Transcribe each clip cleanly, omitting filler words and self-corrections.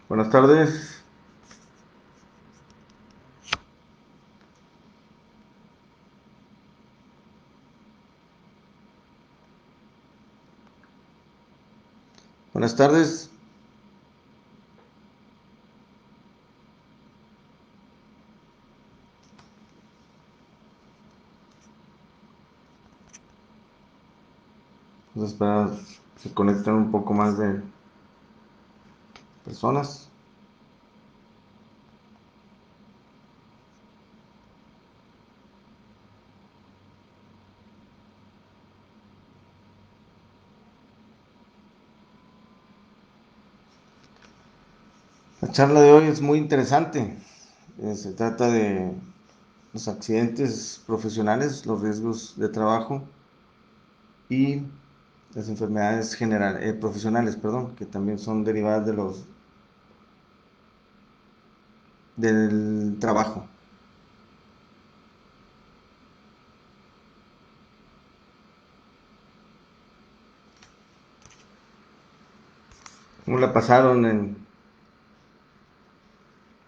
Buenas tardes. Buenas tardes. Vamos a esperar se conectan un poco más de personas. La charla de hoy es muy interesante. Se trata de los accidentes profesionales, los riesgos de trabajo y las enfermedades profesionales, perdón, que también son derivadas del trabajo. ¿Cómo la pasaron en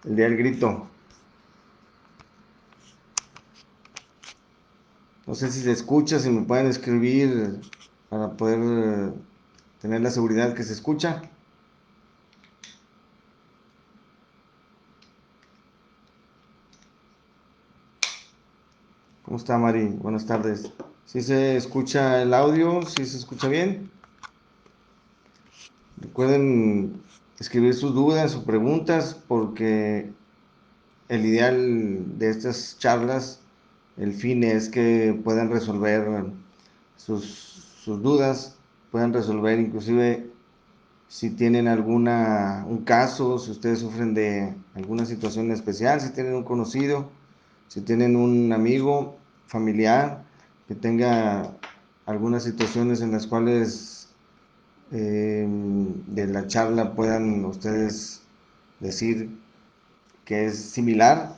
el día del grito? No sé si se escucha, si me pueden escribir para poder tener la seguridad que se escucha. ¿Cómo está, Mari? Buenas tardes. ¿Sí se escucha el audio? ¿Sí se escucha bien? Recuerden escribir sus dudas o preguntas porque el ideal de estas charlas, el fin es que puedan resolver sus, sus dudas, puedan resolver inclusive si tienen un caso, si ustedes sufren de alguna situación especial, si tienen un conocido, si tienen un amigo, familiar, que tenga algunas situaciones en las cuales de la charla puedan ustedes decir que es similar,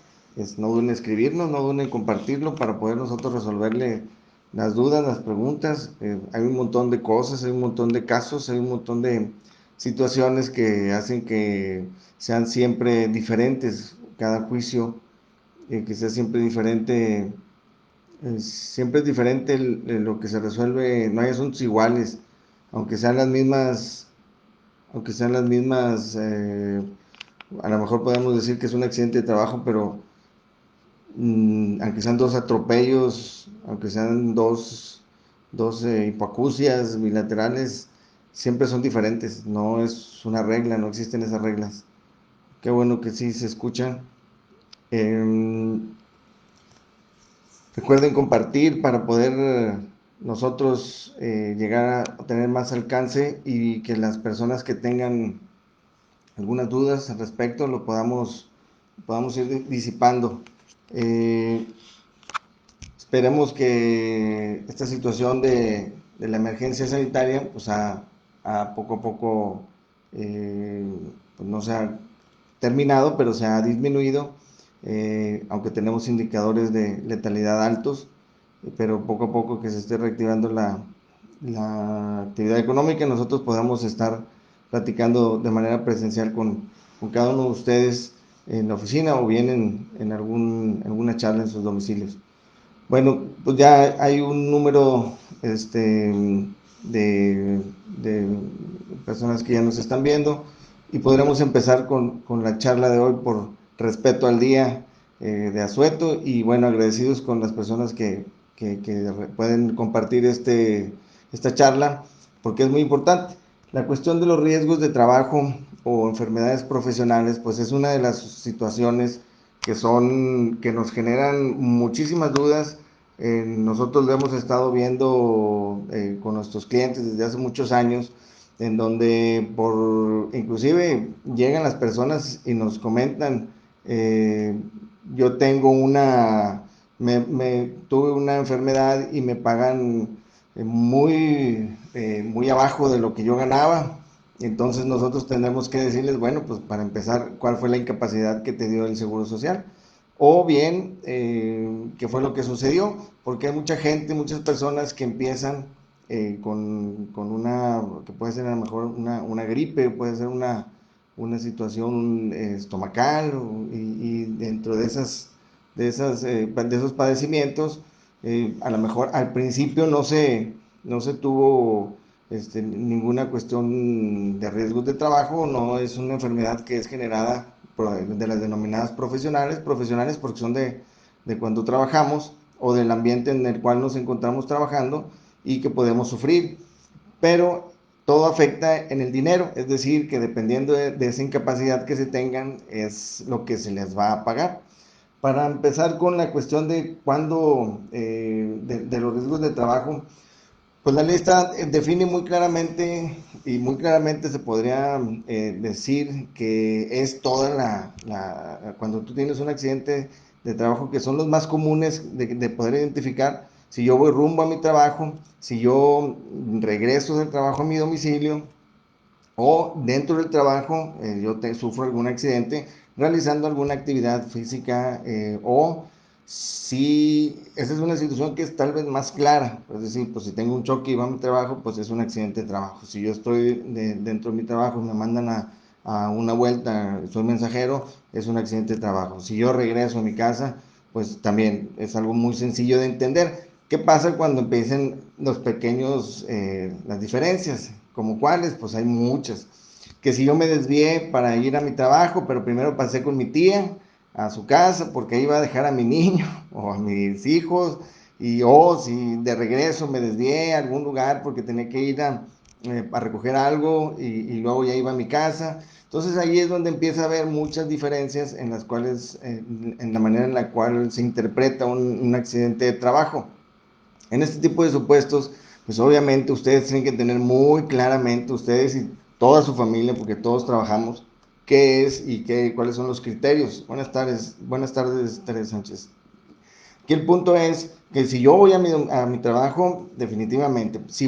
no duden en escribirnos, no duden en compartirlo para poder nosotros resolverle las dudas, las preguntas. Hay un montón de cosas, hay un montón de casos, hay un montón de situaciones que hacen que sean siempre diferentes, cada juicio, que sea siempre diferente. Siempre es diferente lo que se resuelve, no hay asuntos iguales, aunque sean las mismas, aunque sean las mismas, a lo mejor podemos decir que es un accidente de trabajo, pero aunque sean dos atropellos, aunque sean dos hipoacusias bilaterales, siempre son diferentes, no es una regla, no existen esas reglas. Qué bueno que sí se escuchan. Eh, Recuerden compartir para poder nosotros llegar a tener más alcance y que las personas que tengan algunas dudas al respecto podamos ir disipando. Eh, Esperemos que esta situación de la emergencia sanitaria, pues a poco a poco, eh, pues no se ha terminado, pero se ha disminuido, aunque tenemos indicadores de letalidad altos, pero poco a poco que se esté reactivando la actividad económica, nosotros podamos estar platicando de manera presencial con cada uno de ustedes en la oficina o bien alguna charla en sus domicilios. Bueno, pues ya hay un número de personas que ya nos están viendo y podremos empezar con la charla de hoy por respeto al día de asueto y bueno, agradecidos con las personas que pueden compartir esta charla porque es muy importante. La cuestión de los riesgos de trabajo o enfermedades profesionales pues es una de las situaciones que nos generan muchísimas dudas. Nosotros lo hemos estado viendo con nuestros clientes desde hace muchos años, en donde inclusive llegan las personas y nos comentan, eh, yo tengo tuve una enfermedad y me pagan muy abajo de lo que yo ganaba. Entonces nosotros tenemos que decirles, bueno, pues para empezar, ¿cuál fue la incapacidad que te dio el Seguro Social? O bien, ¿qué fue lo que sucedió? Porque hay mucha gente, muchas personas que empiezan que puede ser a lo mejor una gripe, puede ser una situación estomacal y dentro de esos padecimientos, a lo mejor al principio no se tuvo ninguna cuestión de riesgos de trabajo, no es una enfermedad que es generada de las denominadas profesionales porque son de cuando trabajamos o del ambiente en el cual nos encontramos trabajando y que podemos sufrir, pero todo afecta en el dinero, es decir, que dependiendo de esa incapacidad que se tengan es lo que se les va a pagar. Para empezar con la cuestión de cuándo, de los riesgos de trabajo, pues la ley define muy claramente y muy claramente se podría decir que es toda cuando tú tienes un accidente de trabajo, que son los más comunes de poder identificar. Si yo voy rumbo a mi trabajo, si yo regreso del trabajo a mi domicilio, o dentro del trabajo sufro algún accidente realizando alguna actividad física, o si esa es una situación que es tal vez más clara, es decir, pues si tengo un choque y va a mi trabajo, pues es un accidente de trabajo. Si yo estoy dentro de mi trabajo y me mandan a una vuelta, soy mensajero, es un accidente de trabajo. Si yo regreso a mi casa, pues también es algo muy sencillo de entender. ¿Qué pasa cuando empiecen los pequeños, las diferencias? ¿Como cuáles? Pues hay muchas. Que si yo me desvié para ir a mi trabajo, pero primero pasé con mi tía a su casa porque iba a dejar a mi niño o a mis hijos, o si de regreso me desvié a algún lugar porque tenía que ir a recoger algo y luego ya iba a mi casa. Entonces ahí es donde empieza a haber muchas diferencias en las cuales, en la manera en la cual se interpreta un accidente de trabajo. En este tipo de supuestos, pues obviamente ustedes tienen que tener muy claramente, ustedes y toda su familia, porque todos trabajamos, qué es y cuáles son los criterios. Buenas tardes, Teresa Sánchez. Aquí el punto es que si yo voy a mi trabajo, definitivamente, si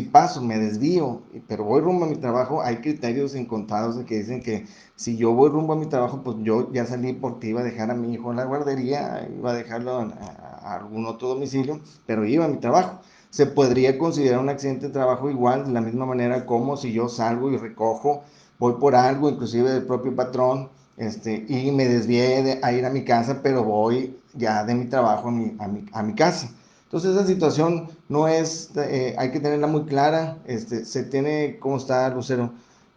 paso, me desvío, pero voy rumbo a mi trabajo, hay criterios encontrados que dicen que si yo voy rumbo a mi trabajo, pues yo ya salí porque iba a dejar a mi hijo en la guardería, iba a dejarlo a algún otro domicilio, pero iba a mi trabajo. Se podría considerar un accidente de trabajo igual, de la misma manera como si yo salgo y recojo, voy por algo, inclusive del propio patrón, y me desvié a ir a mi casa, pero voy ya de mi trabajo a mi casa. Entonces esa situación no es, hay que tenerla muy clara, se tiene, ¿cómo está Lucero?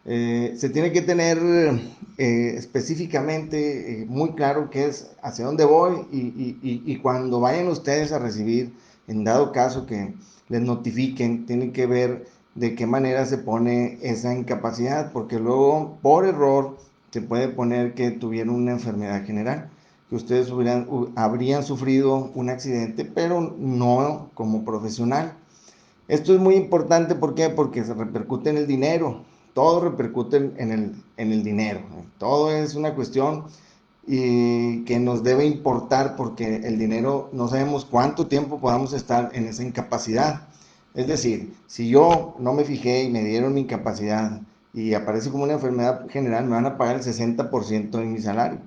Se tiene que tener específicamente muy claro qué es, hacia dónde voy y cuando vayan ustedes a recibir, en dado caso que les notifiquen, tienen que ver de qué manera se pone esa incapacidad, porque luego por error se puede poner que tuvieron una enfermedad general, que ustedes habrían sufrido un accidente, pero no como profesional. Esto es muy importante, ¿por qué? Porque se repercute en el dinero, todo repercute en el dinero, todo es una cuestión y que nos debe importar porque el dinero no sabemos cuánto tiempo podamos estar en esa incapacidad. Es decir, si yo no me fijé y me dieron mi incapacidad y aparece como una enfermedad general, me van a pagar el 60% de mi salario.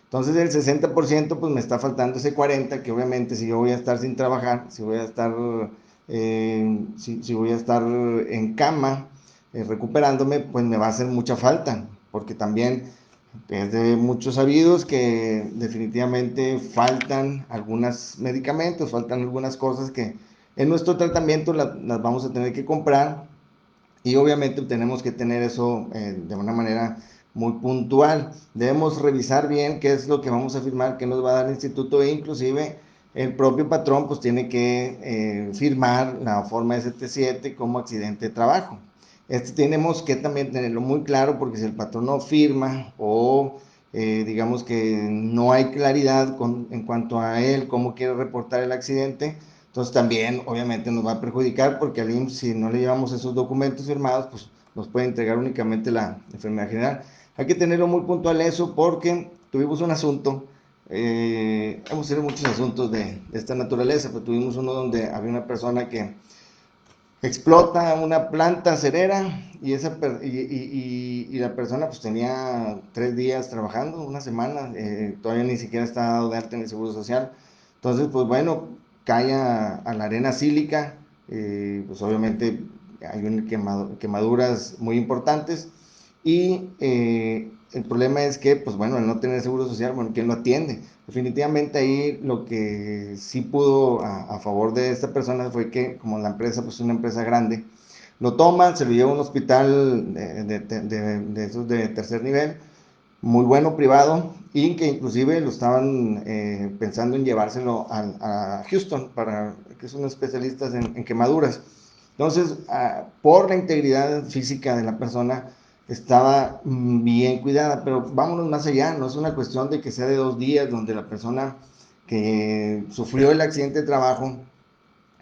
Entonces el 60% pues me está faltando ese 40%, que obviamente si yo voy a estar sin trabajar, si voy a estar, si voy a estar en cama, recuperándome, pues me va a hacer mucha falta, porque también es de muchos sabidos que definitivamente faltan algunos medicamentos, faltan algunas cosas que en nuestro tratamiento las vamos a tener que comprar y obviamente tenemos que tener eso de una manera muy puntual. Debemos revisar bien qué es lo que vamos a firmar, qué nos va a dar el instituto e inclusive el propio patrón pues tiene que firmar la forma ST7 como accidente de trabajo. Tenemos que también tenerlo muy claro porque si el patrón no firma o digamos que no hay claridad en cuanto a él, cómo quiere reportar el accidente, entonces también obviamente nos va a perjudicar porque al IMSS, si no le llevamos esos documentos firmados, pues nos puede entregar únicamente la enfermedad general. Hay que tenerlo muy puntual eso porque tuvimos un asunto, hemos tenido muchos asuntos de esta naturaleza, pero tuvimos uno donde había una persona que explota una planta cerera y la persona pues tenía 3 días trabajando, una semana, todavía ni siquiera está dado de alta en el Seguro Social. Entonces, pues bueno, cae a la arena sílica, pues obviamente hay quemaduras muy importantes y el problema es que, pues bueno, al no tener seguro social, bueno, ¿quién lo atiende? Definitivamente ahí lo que sí pudo a favor de esta persona fue que, como la empresa, pues es una empresa grande, lo toman, se lo lleva a un hospital de esos de tercer nivel, muy bueno privado, y que inclusive lo estaban pensando en llevárselo a Houston, que son especialistas en quemaduras. Entonces, por la integridad física de la persona, estaba bien cuidada, pero vámonos más allá, no es una cuestión de que sea de 2 días, donde la persona que sufrió el accidente de trabajo,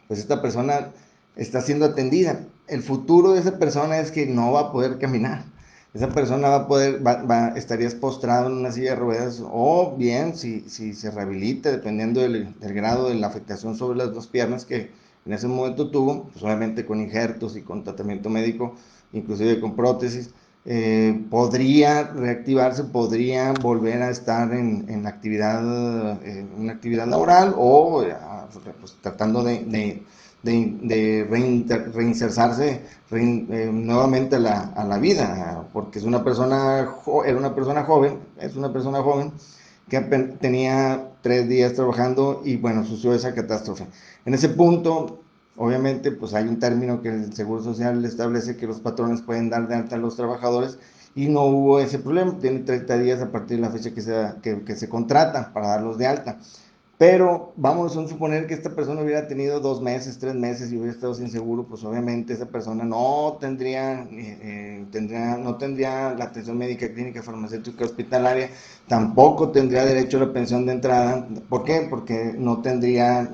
pues esta persona está siendo atendida. El futuro de esa persona es que no va a poder caminar. Esa persona estarías postrado en una silla de ruedas, o bien, si se rehabilita, dependiendo del grado de la afectación sobre las dos piernas que en ese momento tuvo, pues obviamente con injertos y con tratamiento médico, inclusive con prótesis, podría reactivarse, podría volver a estar en una actividad laboral, o pues, tratando de reinsertarse nuevamente a la vida, porque era una persona joven, que tenía 3 días trabajando, y bueno, sucedió esa catástrofe. En ese punto, obviamente, pues hay un término que el Seguro Social establece, que los patrones pueden dar de alta a los trabajadores, y no hubo ese problema. Tiene 30 días a partir de la fecha que se contrata para darlos de alta. Pero vamos a suponer que esta persona hubiera tenido 2 meses, 3 meses, y hubiera estado sin seguro, pues obviamente esa persona no tendría la atención médica, clínica, farmacéutica, hospitalaria, tampoco tendría derecho a la pensión de entrada. ¿Por qué? Porque no tendría,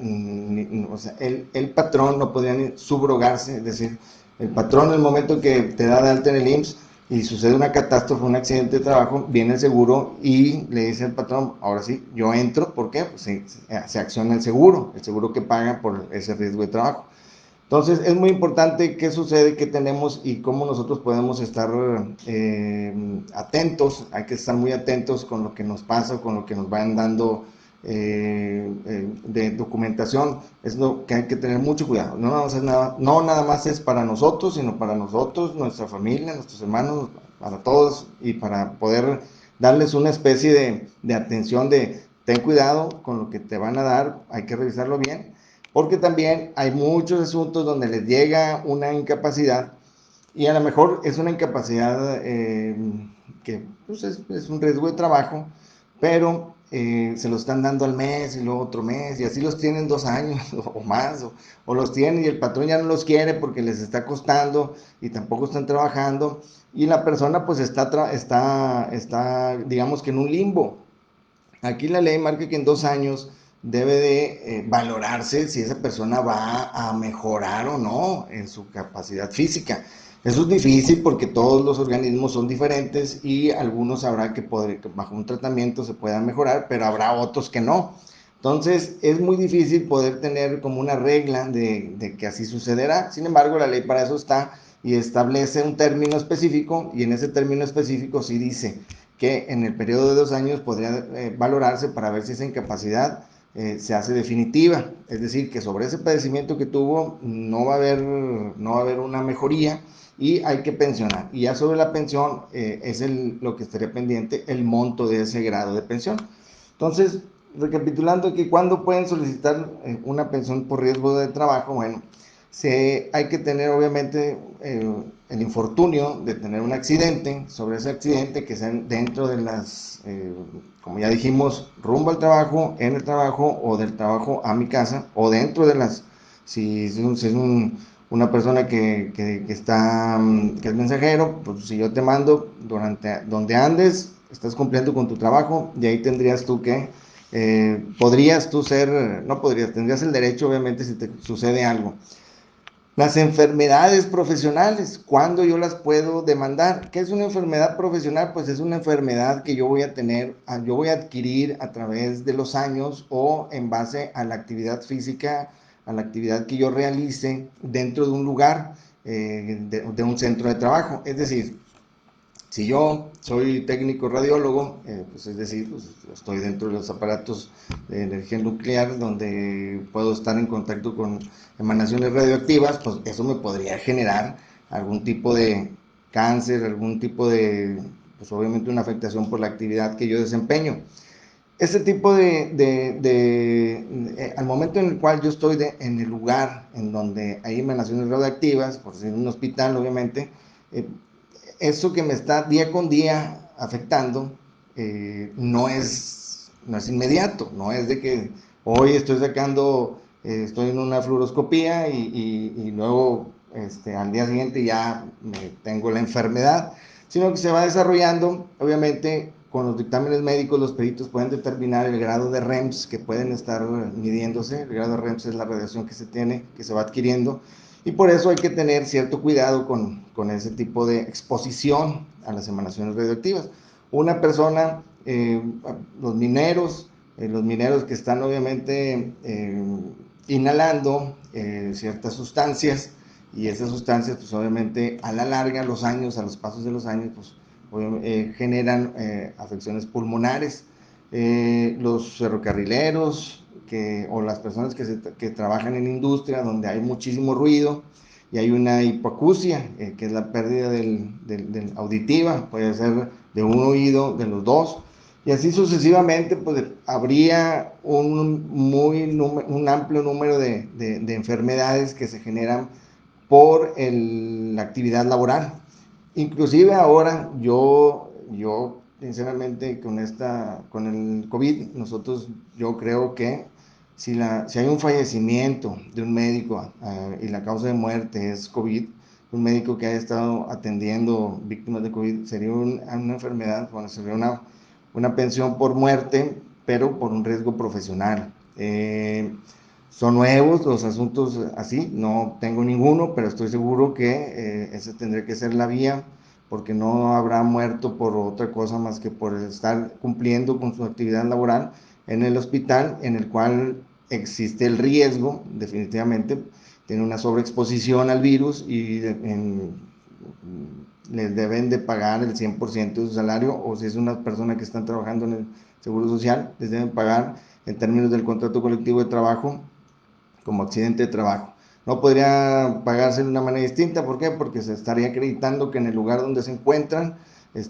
o sea, el patrón no podría ni subrogarse, es decir, el patrón, en el momento que te da de alta en el IMSS y sucede una catástrofe, un accidente de trabajo, viene el seguro y le dice al patrón, ahora sí, yo entro. ¿Por qué? Pues se acciona el seguro que paga por ese riesgo de trabajo. Entonces, es muy importante qué sucede, qué tenemos y cómo nosotros podemos estar atentos. Hay que estar muy atentos con lo que nos pasa, con lo que nos van dando de documentación. Es lo que hay que tener mucho cuidado. No nada más es para nosotros, sino para nosotros, nuestra familia, nuestros hermanos, para todos, y para poder darles una especie de atención, de ten cuidado con lo que te van a dar, hay que revisarlo bien, porque también hay muchos asuntos donde les llega una incapacidad, y a lo mejor es una incapacidad que pues es un riesgo de trabajo, pero se lo están dando al mes y luego otro mes, y así los tienen 2 años o más, o los tienen y el patrón ya no los quiere porque les está costando y tampoco están trabajando, y la persona pues está digamos que en un limbo. Aquí la ley marca que en 2 años debe de valorarse si esa persona va a mejorar o no en su capacidad física. Eso es difícil porque todos los organismos son diferentes, y algunos habrá que bajo un tratamiento se puedan mejorar, pero habrá otros que no. Entonces es muy difícil poder tener como una regla de que así sucederá. Sin embargo, la ley para eso está, y establece un término específico, y en ese término específico sí dice que en el periodo de 2 años podría valorarse para ver si esa incapacidad se hace definitiva. Es decir, que sobre ese padecimiento que tuvo no va a haber una mejoría, y hay que pensionar. Y ya sobre la pensión es lo que estaría pendiente, el monto de ese grado de pensión. Entonces, recapitulando, que cuando pueden solicitar una pensión por riesgo de trabajo, bueno, hay que tener obviamente el infortunio de tener un accidente. Sobre ese accidente, que sean dentro de como ya dijimos, rumbo al trabajo, en el trabajo, o del trabajo a mi casa, o dentro de si es una persona que es mensajero, pues si yo te mando durante donde andes, estás cumpliendo con tu trabajo, y ahí tendrías tú que podrías tú ser, no podrías, tendrías el derecho, obviamente, si te sucede algo. Las enfermedades profesionales, ¿cuándo yo las puedo demandar? ¿Qué es una enfermedad profesional? Pues es una enfermedad que yo voy a adquirir a través de los años, o en base a la actividad física, a la actividad que yo realice dentro de un lugar, de un centro de trabajo. Es decir, si yo soy técnico radiólogo, pues es decir, pues estoy dentro de los aparatos de energía nuclear, donde puedo estar en contacto con emanaciones radioactivas, pues eso me podría generar algún tipo cáncer, algún tipo de, pues obviamente una afectación por la actividad que yo desempeño. Este tipo al momento en el cual yo estoy en el lugar en donde hay emanaciones radioactivas, por decir un hospital obviamente, eso que me está día con día afectando no es inmediato, no es de que hoy estoy sacando, estoy en una fluoroscopía y luego al día siguiente ya tengo la enfermedad, sino que se va desarrollando, obviamente con los dictámenes médicos los peritos pueden determinar el grado de REMS que pueden estar midiéndose. El grado de REMS es la radiación que se tiene, que se va adquiriendo, y por eso hay que tener cierto cuidado con ese tipo de exposición a las emanaciones radioactivas. Una persona, los mineros que están obviamente inhalando ciertas sustancias, y esas sustancias pues obviamente a la larga, a los pasos de los años, pues generan afecciones pulmonares. Los ferrocarrileros o las personas que trabajan en industria donde hay muchísimo ruido y hay una hipoacusia, que es la pérdida del auditiva, puede ser de un oído, de los dos, y así sucesivamente, pues habría un amplio número de enfermedades que se generan por la actividad laboral. Inclusive ahora yo sinceramente con el COVID, yo creo que si hay un fallecimiento de un médico y la causa de muerte es COVID, un médico que haya estado atendiendo víctimas de COVID, sería una enfermedad, bueno, sería una pensión por muerte, pero por un riesgo profesional. Son nuevos los asuntos así, no tengo ninguno, pero estoy seguro que esa tendría que ser la vía, porque no habrá muerto por otra cosa más que por estar cumpliendo con su actividad laboral en el hospital, en el cual existe el riesgo, definitivamente, tiene una sobreexposición al virus y les deben de pagar el 100% de su salario, o si es una persona que está trabajando en el Seguro Social, les deben pagar en términos del contrato colectivo de trabajo como accidente de trabajo. No podría pagarse de una manera distinta, ¿por qué? Porque se estaría acreditando que en el lugar donde se encuentran es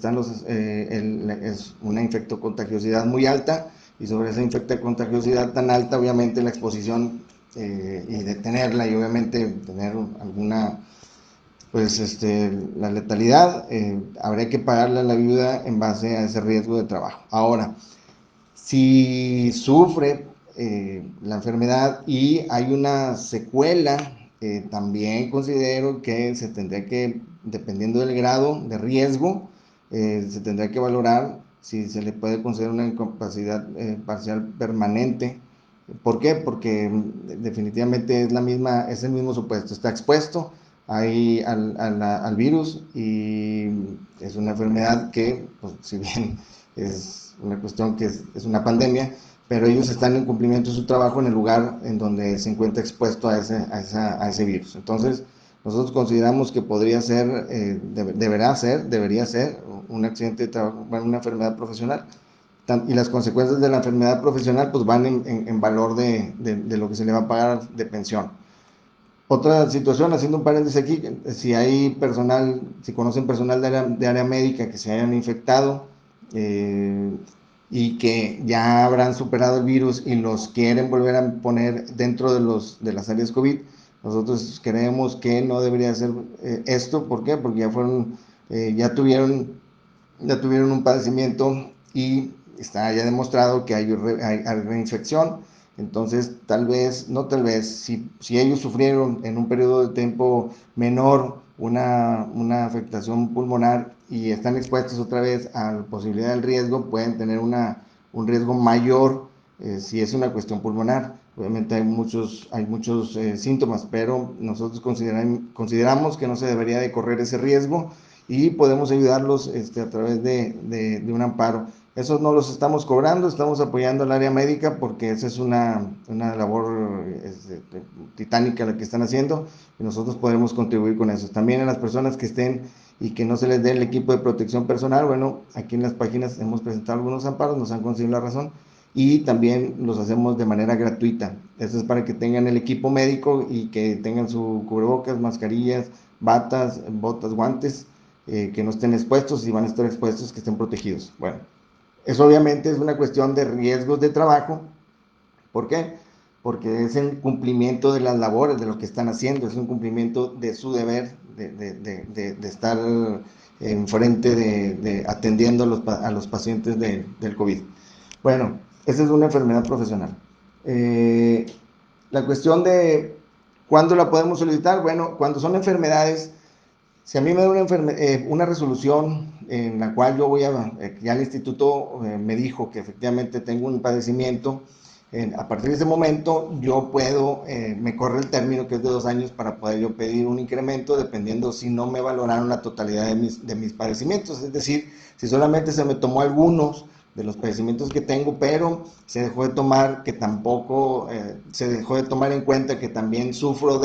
una infectocontagiosidad muy alta, y sobre esa infectocontagiosidad tan alta, obviamente la exposición y detenerla, y obviamente tener alguna, pues la letalidad, habría que pagarle a la viuda en base a ese riesgo de trabajo. Ahora, si sufre la enfermedad y hay una secuela, también considero que se tendría que, dependiendo del grado de riesgo, se tendría que valorar si se le puede conceder una incapacidad parcial permanente. ¿Por qué? Porque definitivamente es el mismo supuesto, está expuesto ahí al virus, y es una enfermedad que, pues, si bien es una cuestión que es una pandemia, pero ellos están en cumplimiento de su trabajo en el lugar en donde se encuentra expuesto a ese virus. Entonces, nosotros consideramos que debería ser un accidente de trabajo, bueno, una enfermedad profesional, y las consecuencias de la enfermedad profesional pues van en valor de lo que se le va a pagar de pensión. Otra situación, haciendo un paréntesis aquí, si conocen personal de área médica que se hayan infectado eh, y que ya habrán superado el virus y los quieren volver a poner dentro de las áreas COVID, nosotros creemos que no debería ser esto. ¿Por qué? Porque ya tuvieron un padecimiento y está ya demostrado que hay reinfección. Entonces, si ellos sufrieron en un periodo de tiempo menor una afectación pulmonar y están expuestos otra vez a la posibilidad del riesgo, pueden tener un riesgo mayor si es una cuestión pulmonar. Obviamente hay muchos síntomas, pero nosotros consideramos que no se debería de correr ese riesgo, y podemos ayudarlos a través de un amparo. Eso no los estamos cobrando, estamos apoyando al área médica porque esa es una labor titánica la que están haciendo, y nosotros podemos contribuir con eso. También a las personas que estén y que no se les dé el equipo de protección personal, bueno, aquí en las páginas hemos presentado algunos amparos, nos han concedido la razón, y también los hacemos de manera gratuita. Eso es para que tengan el equipo médico y que tengan su cubrebocas, mascarillas, botas, guantes, que no estén expuestos, si van a estar expuestos, que estén protegidos. Bueno, eso obviamente es una cuestión de riesgos de trabajo. ¿Por qué? Porque es el cumplimiento de las labores, de lo que están haciendo, es un cumplimiento de su deber de estar enfrente atendiendo a los pacientes del COVID. Bueno, esa es una enfermedad profesional. La cuestión de cuándo la podemos solicitar, bueno, cuando son enfermedades, si a mí me da una resolución en la cual yo voy ya el instituto me dijo que efectivamente tengo un padecimiento, a partir de ese momento yo puedo, me corre el término que es de 2 años para poder yo pedir un incremento dependiendo si no me valoraron la totalidad de mis padecimientos, es decir, si solamente se me tomó algunos de los padecimientos que tengo, pero se dejó de tomar que tampoco, se dejó de tomar en cuenta que también sufro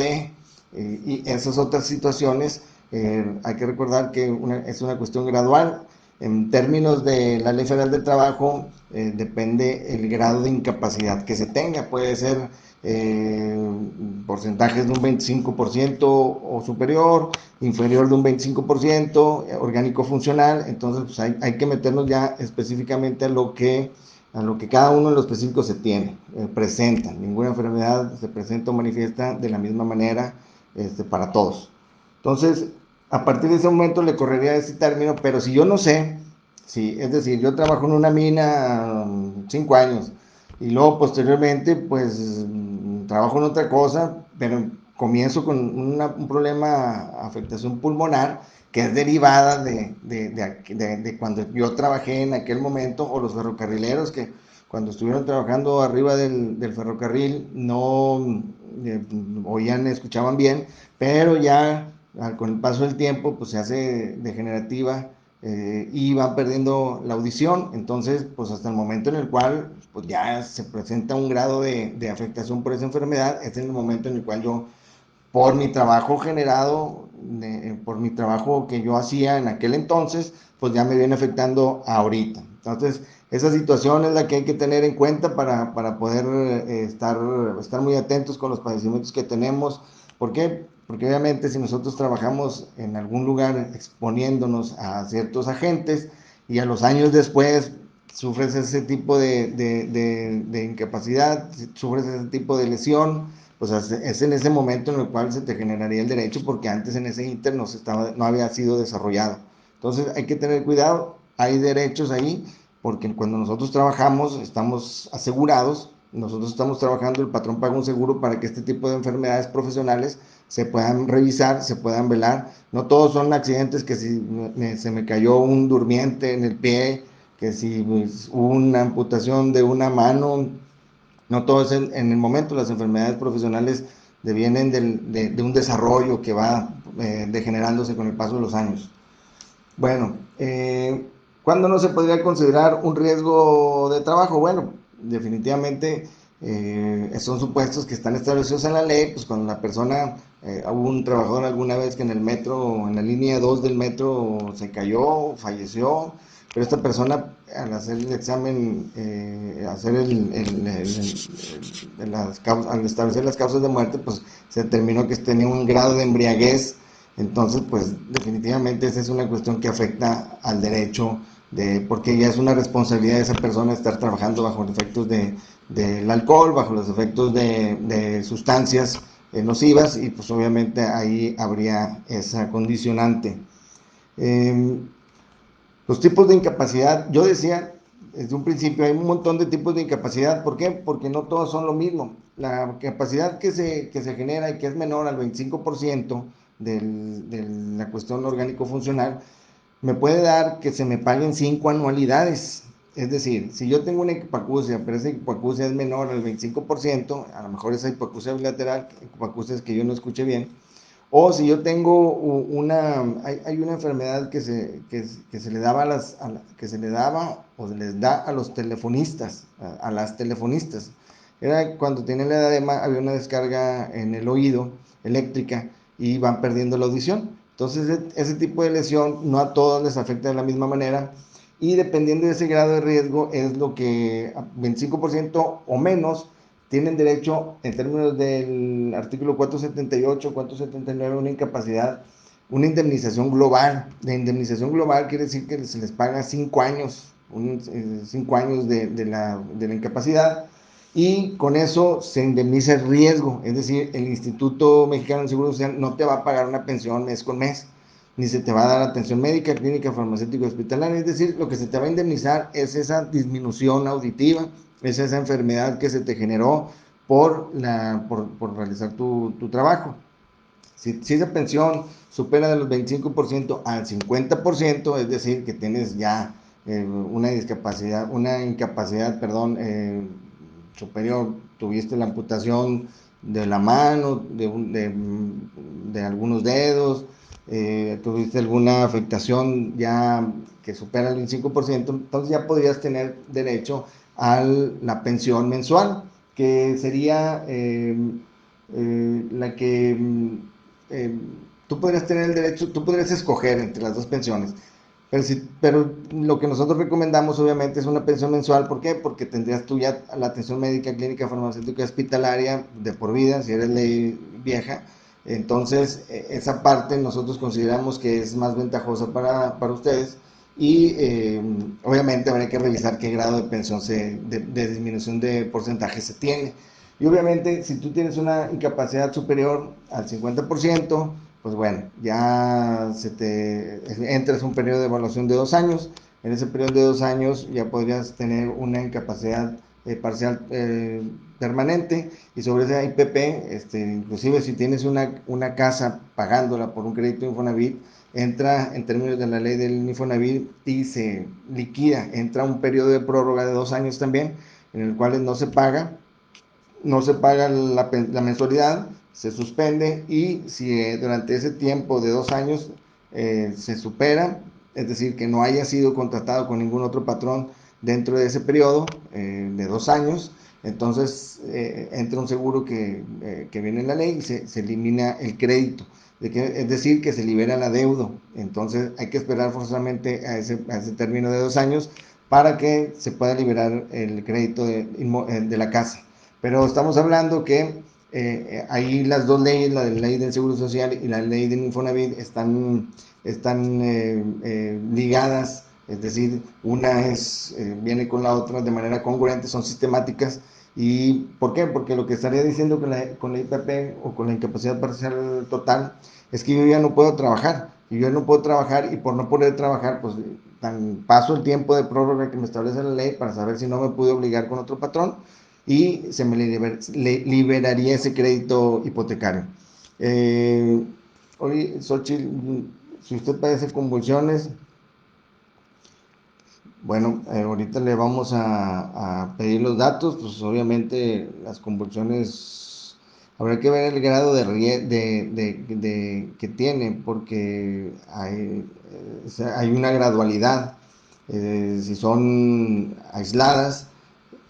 y esas otras situaciones. Hay que recordar que es una cuestión gradual. En términos de la Ley Federal del Trabajo, depende el grado de incapacidad que se tenga. Puede ser porcentajes de un 25% o superior, inferior de un 25%, orgánico funcional. Entonces, pues hay que meternos ya específicamente a lo que cada uno de los específicos se tiene, presenta. Ninguna enfermedad se presenta o manifiesta de la misma manera para todos. Entonces, a partir de ese momento le correría ese término, pero si yo no sé, es decir, yo trabajo en una mina 5 años y luego posteriormente pues trabajo en otra cosa, pero comienzo con un problema, afectación pulmonar, que es derivada de cuando yo trabajé en aquel momento, o los ferrocarrileros que cuando estuvieron trabajando arriba del ferrocarril no oían, escuchaban bien, pero ya con el paso del tiempo pues se hace degenerativa y van perdiendo la audición. Entonces pues hasta el momento en el cual pues ya se presenta un grado de afectación por esa enfermedad, es en el momento en el cual yo, por mi trabajo generado, por mi trabajo que yo hacía en aquel entonces, pues ya me viene afectando ahorita. Entonces, esa situación es la que hay que tener en cuenta para poder estar muy atentos con los padecimientos que tenemos. ¿Por qué? Porque obviamente si nosotros trabajamos en algún lugar exponiéndonos a ciertos agentes y a los años después sufres ese tipo de incapacidad, sufres ese tipo de lesión, pues es en ese momento en el cual se te generaría el derecho, porque antes en ese inter no había sido desarrollado. Entonces hay que tener cuidado, hay derechos ahí, porque cuando nosotros trabajamos estamos asegurados, nosotros estamos trabajando, el patrón paga un seguro para que este tipo de enfermedades profesionales se puedan revisar, se puedan velar. No todos son accidentes que si se me cayó un durmiente en el pie, que si pues, hubo una amputación de una mano. No todo es en el momento. Las enfermedades profesionales devienen de un desarrollo que va degenerándose con el paso de los años. Bueno, ¿cuándo no se podría considerar un riesgo de trabajo? Bueno, definitivamente son supuestos que están establecidos en la ley, pues cuando la persona, hubo un trabajador alguna vez que en el metro, en la línea 2 del metro se cayó, falleció, pero esta persona al hacer el examen, al establecer las causas de muerte, pues se determinó que tenía un grado de embriaguez. Entonces, pues definitivamente esa es una cuestión que afecta al derecho, porque ya es una responsabilidad de esa persona estar trabajando bajo los efectos del alcohol, bajo los efectos de sustancias nocivas, y pues obviamente ahí habría esa condicionante. Los tipos de incapacidad, yo decía desde un principio, hay un montón de tipos de incapacidad. ¿Por qué? Porque no todos son lo mismo. La capacidad que se genera y que es menor al 25% de la cuestión orgánico-funcional, me puede dar que se me paguen 5 anualidades. Es decir, si yo tengo una hipoacusia, pero esa hipoacusia es menor al 25%, a lo mejor esa hipoacusia bilateral, hipoacusia es que yo no escuche bien, o si yo tengo hay una enfermedad que se le daba que se le daba o se les da a los telefonistas, a las telefonistas. Era cuando tienen la edema, había una descarga en el oído eléctrica y van perdiendo la audición. Entonces, ese tipo de lesión no a todos les afecta de la misma manera, y dependiendo de ese grado de riesgo es lo que 25% o menos tienen derecho, en términos del artículo 478, 479, a una incapacidad una indemnización global. La indemnización global quiere decir que se les paga 5 años, 5 años de la incapacidad, y con eso se indemniza el riesgo, es decir, el Instituto Mexicano del Seguro Social no te va a pagar una pensión mes con mes, ni se te va a dar atención médica, clínica, farmacéutica, hospitalaria, es decir, lo que se te va a indemnizar es esa disminución auditiva, es esa enfermedad que se te generó por realizar tu trabajo. Si esa pensión supera de los 25% al 50%, es decir, que tienes ya una discapacidad, una incapacidad, perdón, superior, tuviste la amputación de la mano, de algunos dedos, tuviste alguna afectación ya que supera el 25%, entonces ya podrías tener derecho a la pensión mensual, que sería la que eh, tú podrías tener el derecho, tú podrías escoger entre las dos pensiones. Pero lo que nosotros recomendamos obviamente es una pensión mensual. ¿Por qué? Porque tendrías tú ya la atención médica, clínica, farmacéutica, hospitalaria de por vida, si eres ley vieja. Entonces, esa parte nosotros consideramos que es más ventajosa para ustedes, y obviamente habría que revisar qué grado de pensión, de disminución de porcentaje se tiene. Y obviamente, si tú tienes una incapacidad superior al 50%, pues bueno, ya entras un periodo de evaluación de 2 años. En ese periodo de 2 años ya podrías tener una incapacidad parcial permanente, y sobre ese IPP, inclusive si tienes una casa pagándola por un crédito Infonavit, entra en términos de la ley del Infonavit y se liquida, entra un periodo de prórroga de 2 años también, en el cual no se paga la mensualidad, se suspende, y si durante ese tiempo de 2 años se supera, es decir, que no haya sido contratado con ningún otro patrón dentro de ese periodo de 2 años, entonces entra un seguro que viene en la ley y se elimina el crédito. Es decir, que se libera el adeudo. Entonces hay que esperar forzosamente a ese término de 2 años para que se pueda liberar el crédito de la casa. Pero estamos hablando que ahí las dos leyes, la ley del Seguro Social y la ley del Infonavit, están ligadas, es decir, una viene con la otra de manera congruente, son sistemáticas. ¿Y por qué? Porque lo que estaría diciendo con la IPP o con la incapacidad parcial total es que yo ya no puedo trabajar, y yo no puedo trabajar, y por no poder trabajar, pues paso el tiempo de prórroga que me establece la ley para saber si no me pude obligar con otro patrón, y se me liberaría ese crédito hipotecario. Oye, Xochitl, si usted padece convulsiones, bueno, ahorita le vamos a pedir los datos. Pues obviamente las convulsiones, habrá que ver el grado que tiene, porque hay una gradualidad. Si son aisladas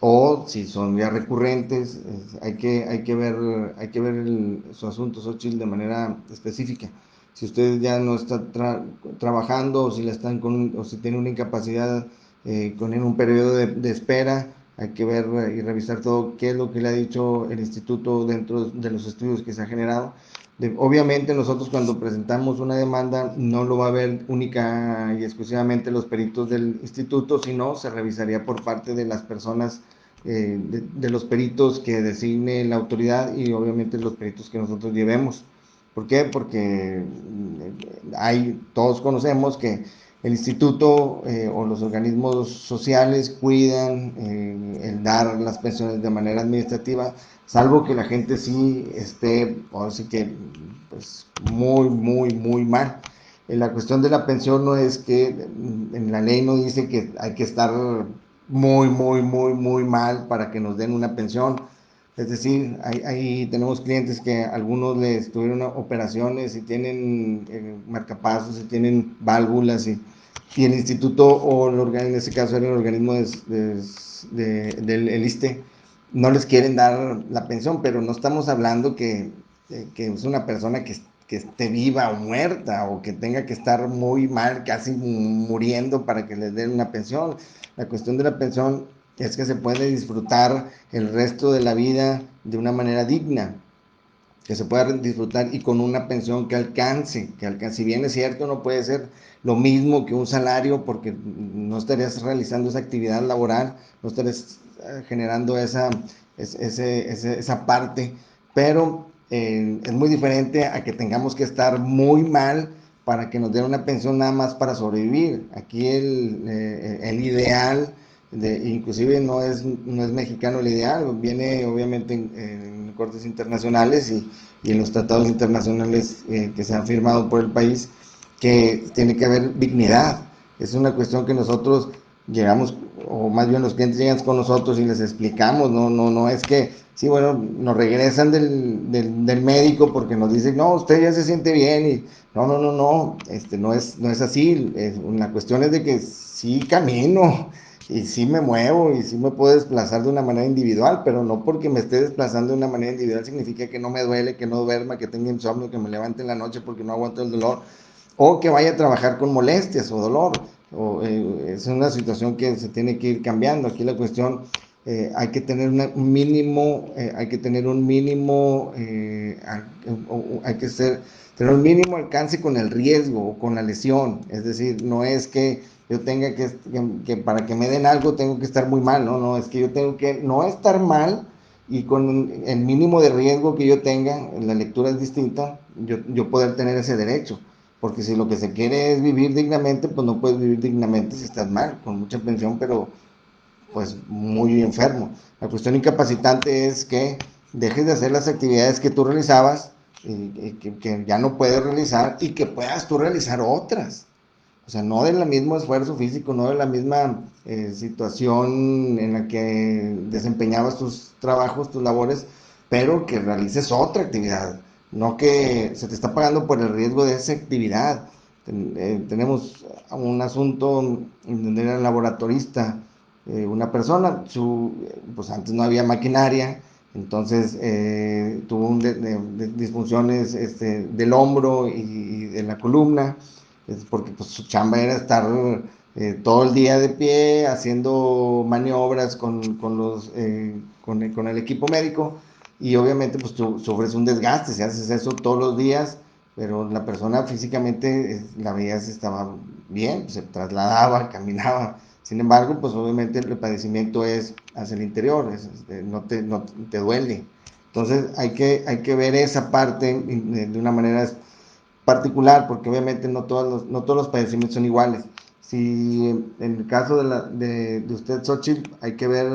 o si son ya recurrentes, hay que ver su asunto, Xochitl, de manera específica. Si usted ya no está trabajando, o si o si tiene una incapacidad con un periodo de espera, hay que ver y revisar todo qué es lo que le ha dicho el instituto dentro de los estudios que se ha generado. Obviamente nosotros, cuando presentamos una demanda, no lo va a ver única y exclusivamente los peritos del instituto, sino se revisaría por parte de las personas, de los peritos que designe la autoridad, y obviamente los peritos que nosotros llevemos. ¿Por qué? Porque todos conocemos que el instituto o los organismos sociales cuidan el dar las pensiones de manera administrativa, salvo que la gente sí esté, o así que, pues, muy, muy, muy mal. La cuestión de la pensión no es que en la ley no dice que hay que estar muy, muy, muy, muy mal para que nos den una pensión. Es decir, ahí tenemos clientes que algunos les tuvieron operaciones y tienen marcapasos y tienen válvulas, y el instituto, o en ese caso era el organismo del ISSSTE, no les quieren dar la pensión. Pero no estamos hablando que es una persona que esté viva o muerta, o que tenga que estar muy mal, casi muriendo, para que les den una pensión. La cuestión de la pensión es que se puede disfrutar el resto de la vida de una manera digna. que se pueda disfrutar y con una pensión que alcance. Si bien es cierto, no puede ser lo mismo que un salario porque no estarías realizando esa actividad laboral, no estarías generando esa parte, pero es muy diferente a que tengamos que estar muy mal para que nos den una pensión nada más para sobrevivir. Aquí el ideal, inclusive no es mexicano el ideal, viene obviamente en cortes internacionales y en los tratados internacionales que se han firmado por el país, que tiene que haber dignidad. Es una cuestión que nosotros llegamos, o más bien los clientes llegan con nosotros y les explicamos, no es que, sí, bueno, nos regresan del médico porque nos dicen, no, usted ya se siente bien, y no es así. La cuestión es de que sí camino, y sí me muevo, y sí me puedo desplazar de una manera individual, pero no porque me esté desplazando de una manera individual significa que no me duele, que no duerma, que tenga insomnio, que me levante en la noche porque no aguanto el dolor, o que vaya a trabajar con molestias o dolor. Es una situación que se tiene que ir cambiando. Aquí la cuestión, hay que tener un mínimo, tener un mínimo alcance con el riesgo o con la lesión. Es decir, no es que yo tenga que para que me den algo tengo que estar muy mal, no, es que yo tengo que no estar mal, y con el mínimo de riesgo que yo tenga, la lectura es distinta, yo poder tener ese derecho. Porque si lo que se quiere es vivir dignamente, pues no puedes vivir dignamente si estás mal, con mucha pensión, pero pues muy enfermo. La cuestión incapacitante es que dejes de hacer las actividades que tú realizabas, y que ya no puedes realizar, y que puedas tú realizar otras. O sea, no del mismo esfuerzo físico, no de la misma situación en la que desempeñabas tus trabajos, tus labores, pero que realices otra actividad, no que se te está pagando por el riesgo de esa actividad. Tenemos un asunto en donde era laboratorista, una persona, pues antes no había maquinaria, entonces tuvo de disfunciones del hombro y de la columna, porque pues su chamba era estar todo el día de pie haciendo maniobras con el equipo médico, y obviamente pues tú sufres un desgaste si haces eso todos los días, pero la persona físicamente la veías, estaba bien, se trasladaba, caminaba. Sin embargo, pues obviamente el padecimiento es hacia el interior, no te duele. Entonces hay que ver esa parte de una manera particular, porque obviamente no todos los padecimientos son iguales. Si en el caso de usted, Xochitl, hay que ver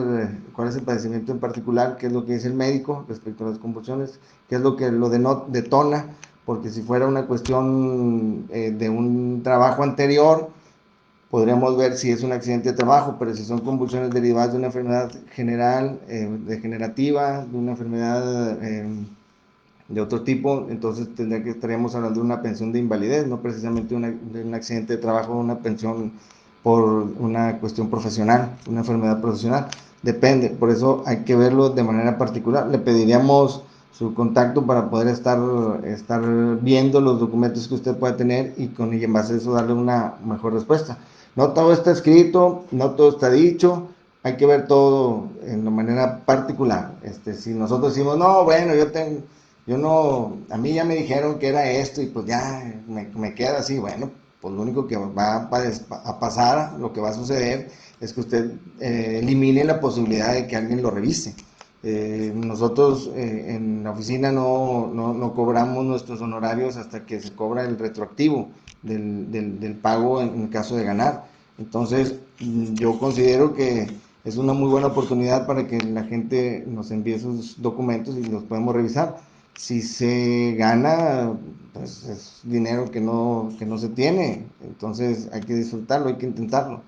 cuál es el padecimiento en particular, qué es lo que dice el médico respecto a las convulsiones, qué es lo que lo detona, porque si fuera una cuestión de un trabajo anterior, podríamos ver si es un accidente de trabajo, pero si son convulsiones derivadas de una enfermedad general, degenerativa, de una enfermedad de otro tipo, entonces estaríamos hablando de una pensión de invalidez, no precisamente de un accidente de trabajo, una pensión por una cuestión profesional, una enfermedad profesional. Depende, por eso hay que verlo de manera particular. Le pediríamos su contacto para poder estar viendo los documentos que usted pueda tener, y en base a eso darle una mejor respuesta. No todo está escrito, no todo está dicho, hay que ver todo en de manera particular. Si nosotros decimos, no, bueno, yo no, a mí ya me dijeron que era esto, y pues ya me queda así, bueno, pues lo único que va a pasar, lo que va a suceder, es que usted elimine la posibilidad de que alguien lo revise. Nosotros en la oficina no cobramos nuestros honorarios hasta que se cobra el retroactivo del pago en el caso de ganar. Entonces, yo considero que es una muy buena oportunidad para que la gente nos envíe sus documentos y los podemos revisar. Si se gana, pues es dinero que no se tiene, entonces hay que disfrutarlo, hay que intentarlo.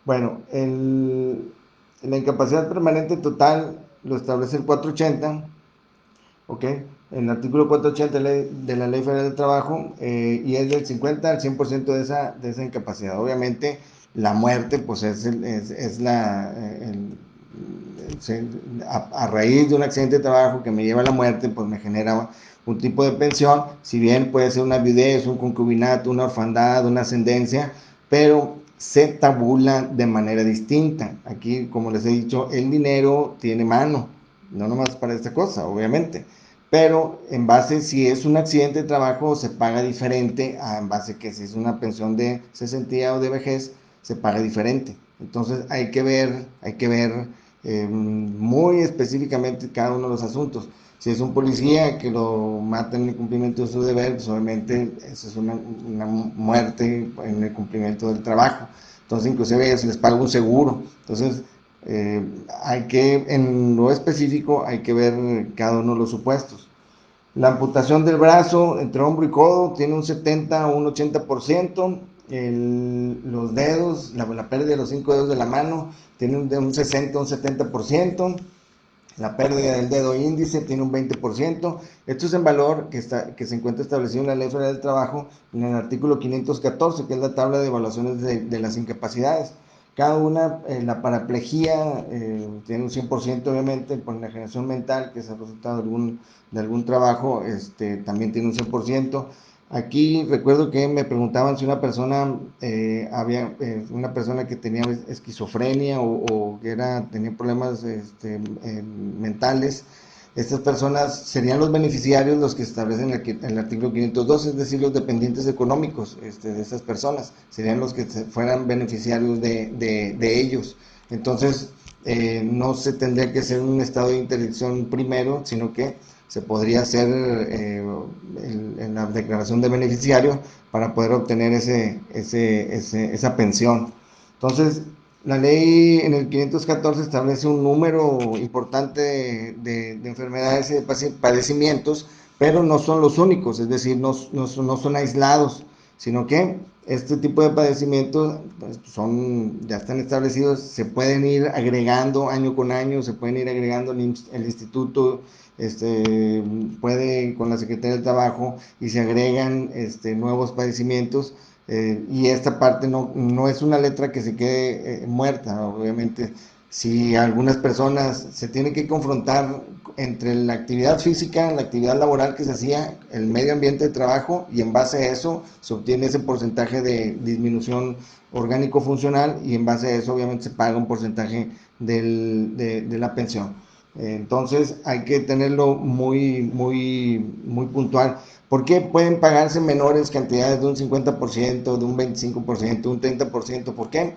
Bueno, la incapacidad permanente total lo establece el 480, ¿ok? El artículo 480 de la Ley Federal del Trabajo, y es del 50 al 100% de esa incapacidad. Obviamente, la muerte, pues es a raíz de un accidente de trabajo que me lleva a la muerte, pues me genera un tipo de pensión, si bien puede ser una viudez, un concubinato, una orfandad, una ascendencia, pero se tabula de manera distinta. Aquí, como les he dicho, el dinero tiene mano, no nomás para esta cosa, obviamente, pero en base, si es un accidente de trabajo, se paga diferente, en base que si es una pensión de cesantía o de vejez, se paga diferente. Entonces hay que ver muy específicamente cada uno de los asuntos. Si es un policía que lo mata en el cumplimiento de su deber, pues obviamente eso es una muerte en el cumplimiento del trabajo. Entonces, inclusive se les paga un seguro. Entonces, hay que, en lo específico, hay que ver cada uno de los supuestos. La amputación del brazo entre hombro y codo tiene un 70 o un 80%. Los dedos, la pérdida de los 5 dedos de la mano tiene un 60 o un 70%. La pérdida del dedo índice tiene un 20%. Esto es en valor que se encuentra establecido en la Ley Federal del Trabajo en el artículo 514, que es la tabla de evaluaciones de las incapacidades. Cada una, la paraplegia tiene un 100%, obviamente, por la generación mental, que es el resultado de algún trabajo, también tiene un 100%. Aquí recuerdo que me preguntaban si una persona, había una persona que tenía esquizofrenia o que tenía problemas mentales. Estas personas serían los beneficiarios los que establecen el artículo 502, es decir, los dependientes económicos de esas personas, serían los que fueran beneficiarios de ellos. Entonces, no se tendría que ser un estado de interdicción primero, sino que se podría hacer en la declaración de beneficiario para poder obtener esa pensión. Entonces, la ley en el 514 establece un número importante de enfermedades y de padecimientos, pero no son los únicos, es decir, no son aislados, sino que este tipo de padecimientos pues, ya están establecidos, se pueden ir agregando año con año, se pueden ir agregando el instituto, puede con la Secretaría del Trabajo y se agregan nuevos padecimientos. Y esta parte no es una letra que se quede muerta, obviamente. Si algunas personas se tienen que confrontar entre la actividad física, la actividad laboral que se hacía, el medio ambiente de trabajo, y en base a eso se obtiene ese porcentaje de disminución orgánico funcional, y en base a eso obviamente se paga un porcentaje de la pensión. Entonces hay que tenerlo muy puntual. ¿Por qué pueden pagarse menores cantidades de un 50%, de un 25%, un 30%? ¿Por qué?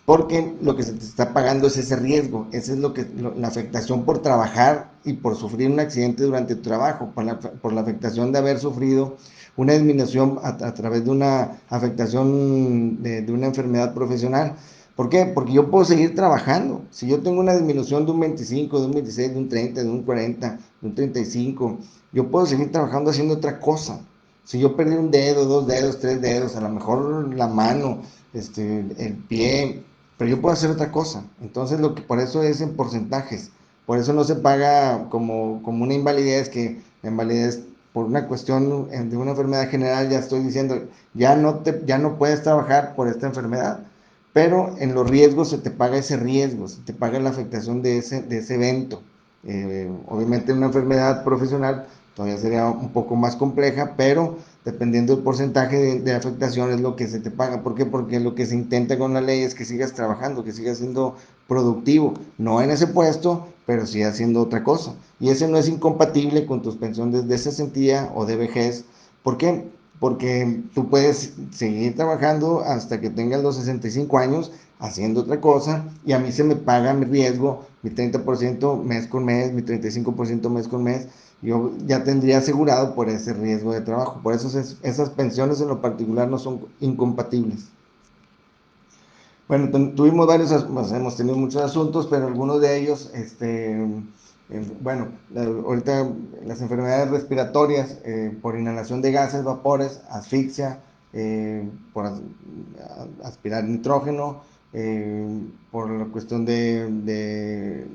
Porque lo que se te está pagando es ese riesgo, esa es la afectación por trabajar y por sufrir un accidente durante tu trabajo, por la afectación de haber sufrido una disminución a través de una afectación de una enfermedad profesional. ¿Por qué? Porque yo puedo seguir trabajando. Si yo tengo una disminución de un 25, de un 26, de un 30, de un 40, de un 35, yo puedo seguir trabajando haciendo otra cosa. Si yo perdí un dedo, dos dedos, tres dedos, a lo mejor la mano, el pie, pero yo puedo hacer otra cosa. Entonces, por eso es en porcentajes. Por eso no se paga como una invalidez, que la invalidez por una cuestión de una enfermedad general, ya estoy diciendo, ya no puedes trabajar por esta enfermedad. Pero en los riesgos se te paga ese riesgo, se te paga la afectación de ese evento. Obviamente una enfermedad profesional todavía sería un poco más compleja, pero dependiendo del porcentaje de afectación es lo que se te paga. ¿Por qué? Porque lo que se intenta con la ley es que sigas trabajando, que sigas siendo productivo, no en ese puesto, pero sí haciendo otra cosa. Y ese no es incompatible con tus pensiones de cesantía o de vejez. ¿Por qué? Porque tú puedes seguir trabajando hasta que tengas los 65 años haciendo otra cosa, y a mí se me paga mi riesgo, mi 30% mes con mes, mi 35% mes con mes. Yo ya tendría asegurado por ese riesgo de trabajo. Por eso esas pensiones en lo particular no son incompatibles. Bueno, tuvimos pues, hemos tenido muchos asuntos, pero algunos de ellos, bueno, ahorita las enfermedades respiratorias por inhalación de gases, vapores, asfixia, por aspirar nitrógeno, por la cuestión de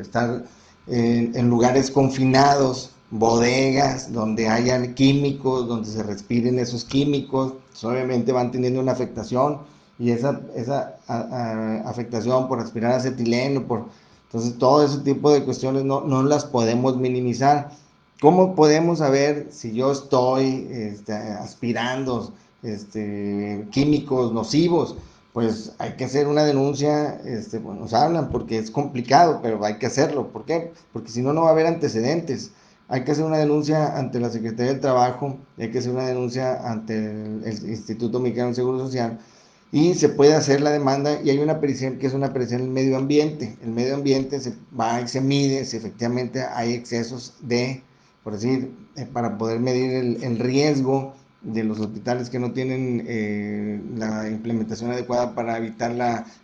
estar en lugares confinados, bodegas, donde hayan químicos, donde se respiren esos químicos, pues obviamente van teniendo una afectación, y esa afectación por aspirar acetileno, entonces todo ese tipo de cuestiones no las podemos minimizar. ¿Cómo podemos saber si yo estoy aspirando químicos nocivos? Pues hay que hacer una denuncia, nos hablan porque es complicado, pero hay que hacerlo. ¿Por qué? Porque si no, no va a haber antecedentes. hay que hacer una denuncia ante la Secretaría del Trabajo, hay que hacer una denuncia ante el Instituto Mexicano del Seguro Social, y se puede hacer la demanda, y hay una pericial que es una pericial en el medio ambiente. El medio ambiente se va y se mide si efectivamente hay excesos de, por decir, para poder medir el riesgo de los hospitales que no tienen la implementación adecuada para evitar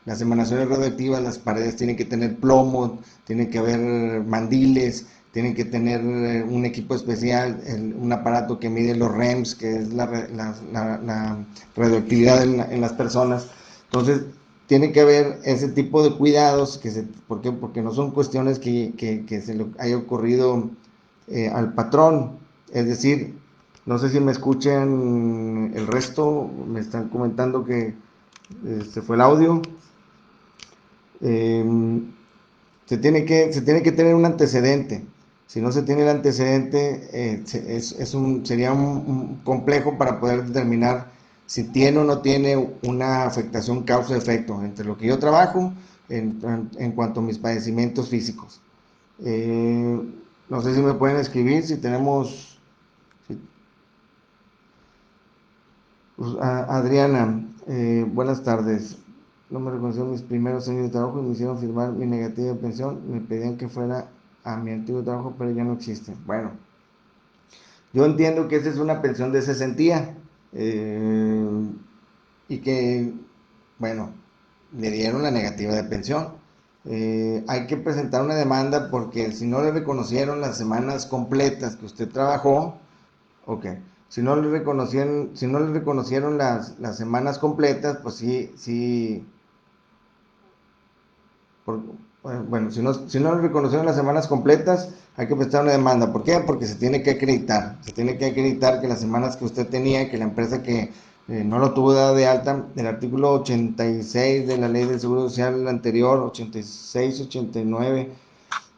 las emanaciones radioactivas. Las paredes tienen que tener plomo, tienen que haber mandiles, tienen que tener un equipo especial, un aparato que mide los REMS, que es la radioactividad en las personas. Entonces, tiene que haber ese tipo de cuidados. ¿Por qué? Porque no son cuestiones que se le haya ocurrido al patrón. Es decir, no sé si me escuchan el resto, me están comentando que se fue el audio. Eh, se tiene que tener un antecedente. Si no se tiene el antecedente, sería un complejo para poder determinar si tiene o no tiene una afectación causa-efecto entre lo que yo trabajo en cuanto a mis padecimientos físicos. Eh, no sé si me pueden escribir, si tenemos... Pues, Adriana, buenas tardes. No me reconocieron mis primeros años de trabajo y me hicieron firmar mi negativa de pensión. Me pedían que fuera a mi antiguo trabajo, pero ya no existe. Bueno, yo entiendo que esa es una pensión de cesantía, y que, bueno, le dieron la negativa de pensión. Hay que presentar una demanda porque si no le reconocieron las semanas completas que usted trabajó, ok. Si no le reconocieron las semanas completas, pues sí, sí. Por- bueno, si no le reconocieron las semanas completas, hay que prestar una demanda. ¿Por qué? Porque se tiene que acreditar. Se tiene que acreditar que las semanas que usted tenía, que la empresa que no lo tuvo dado de alta, el artículo 86 de la ley del Seguro Social anterior, 86, 89,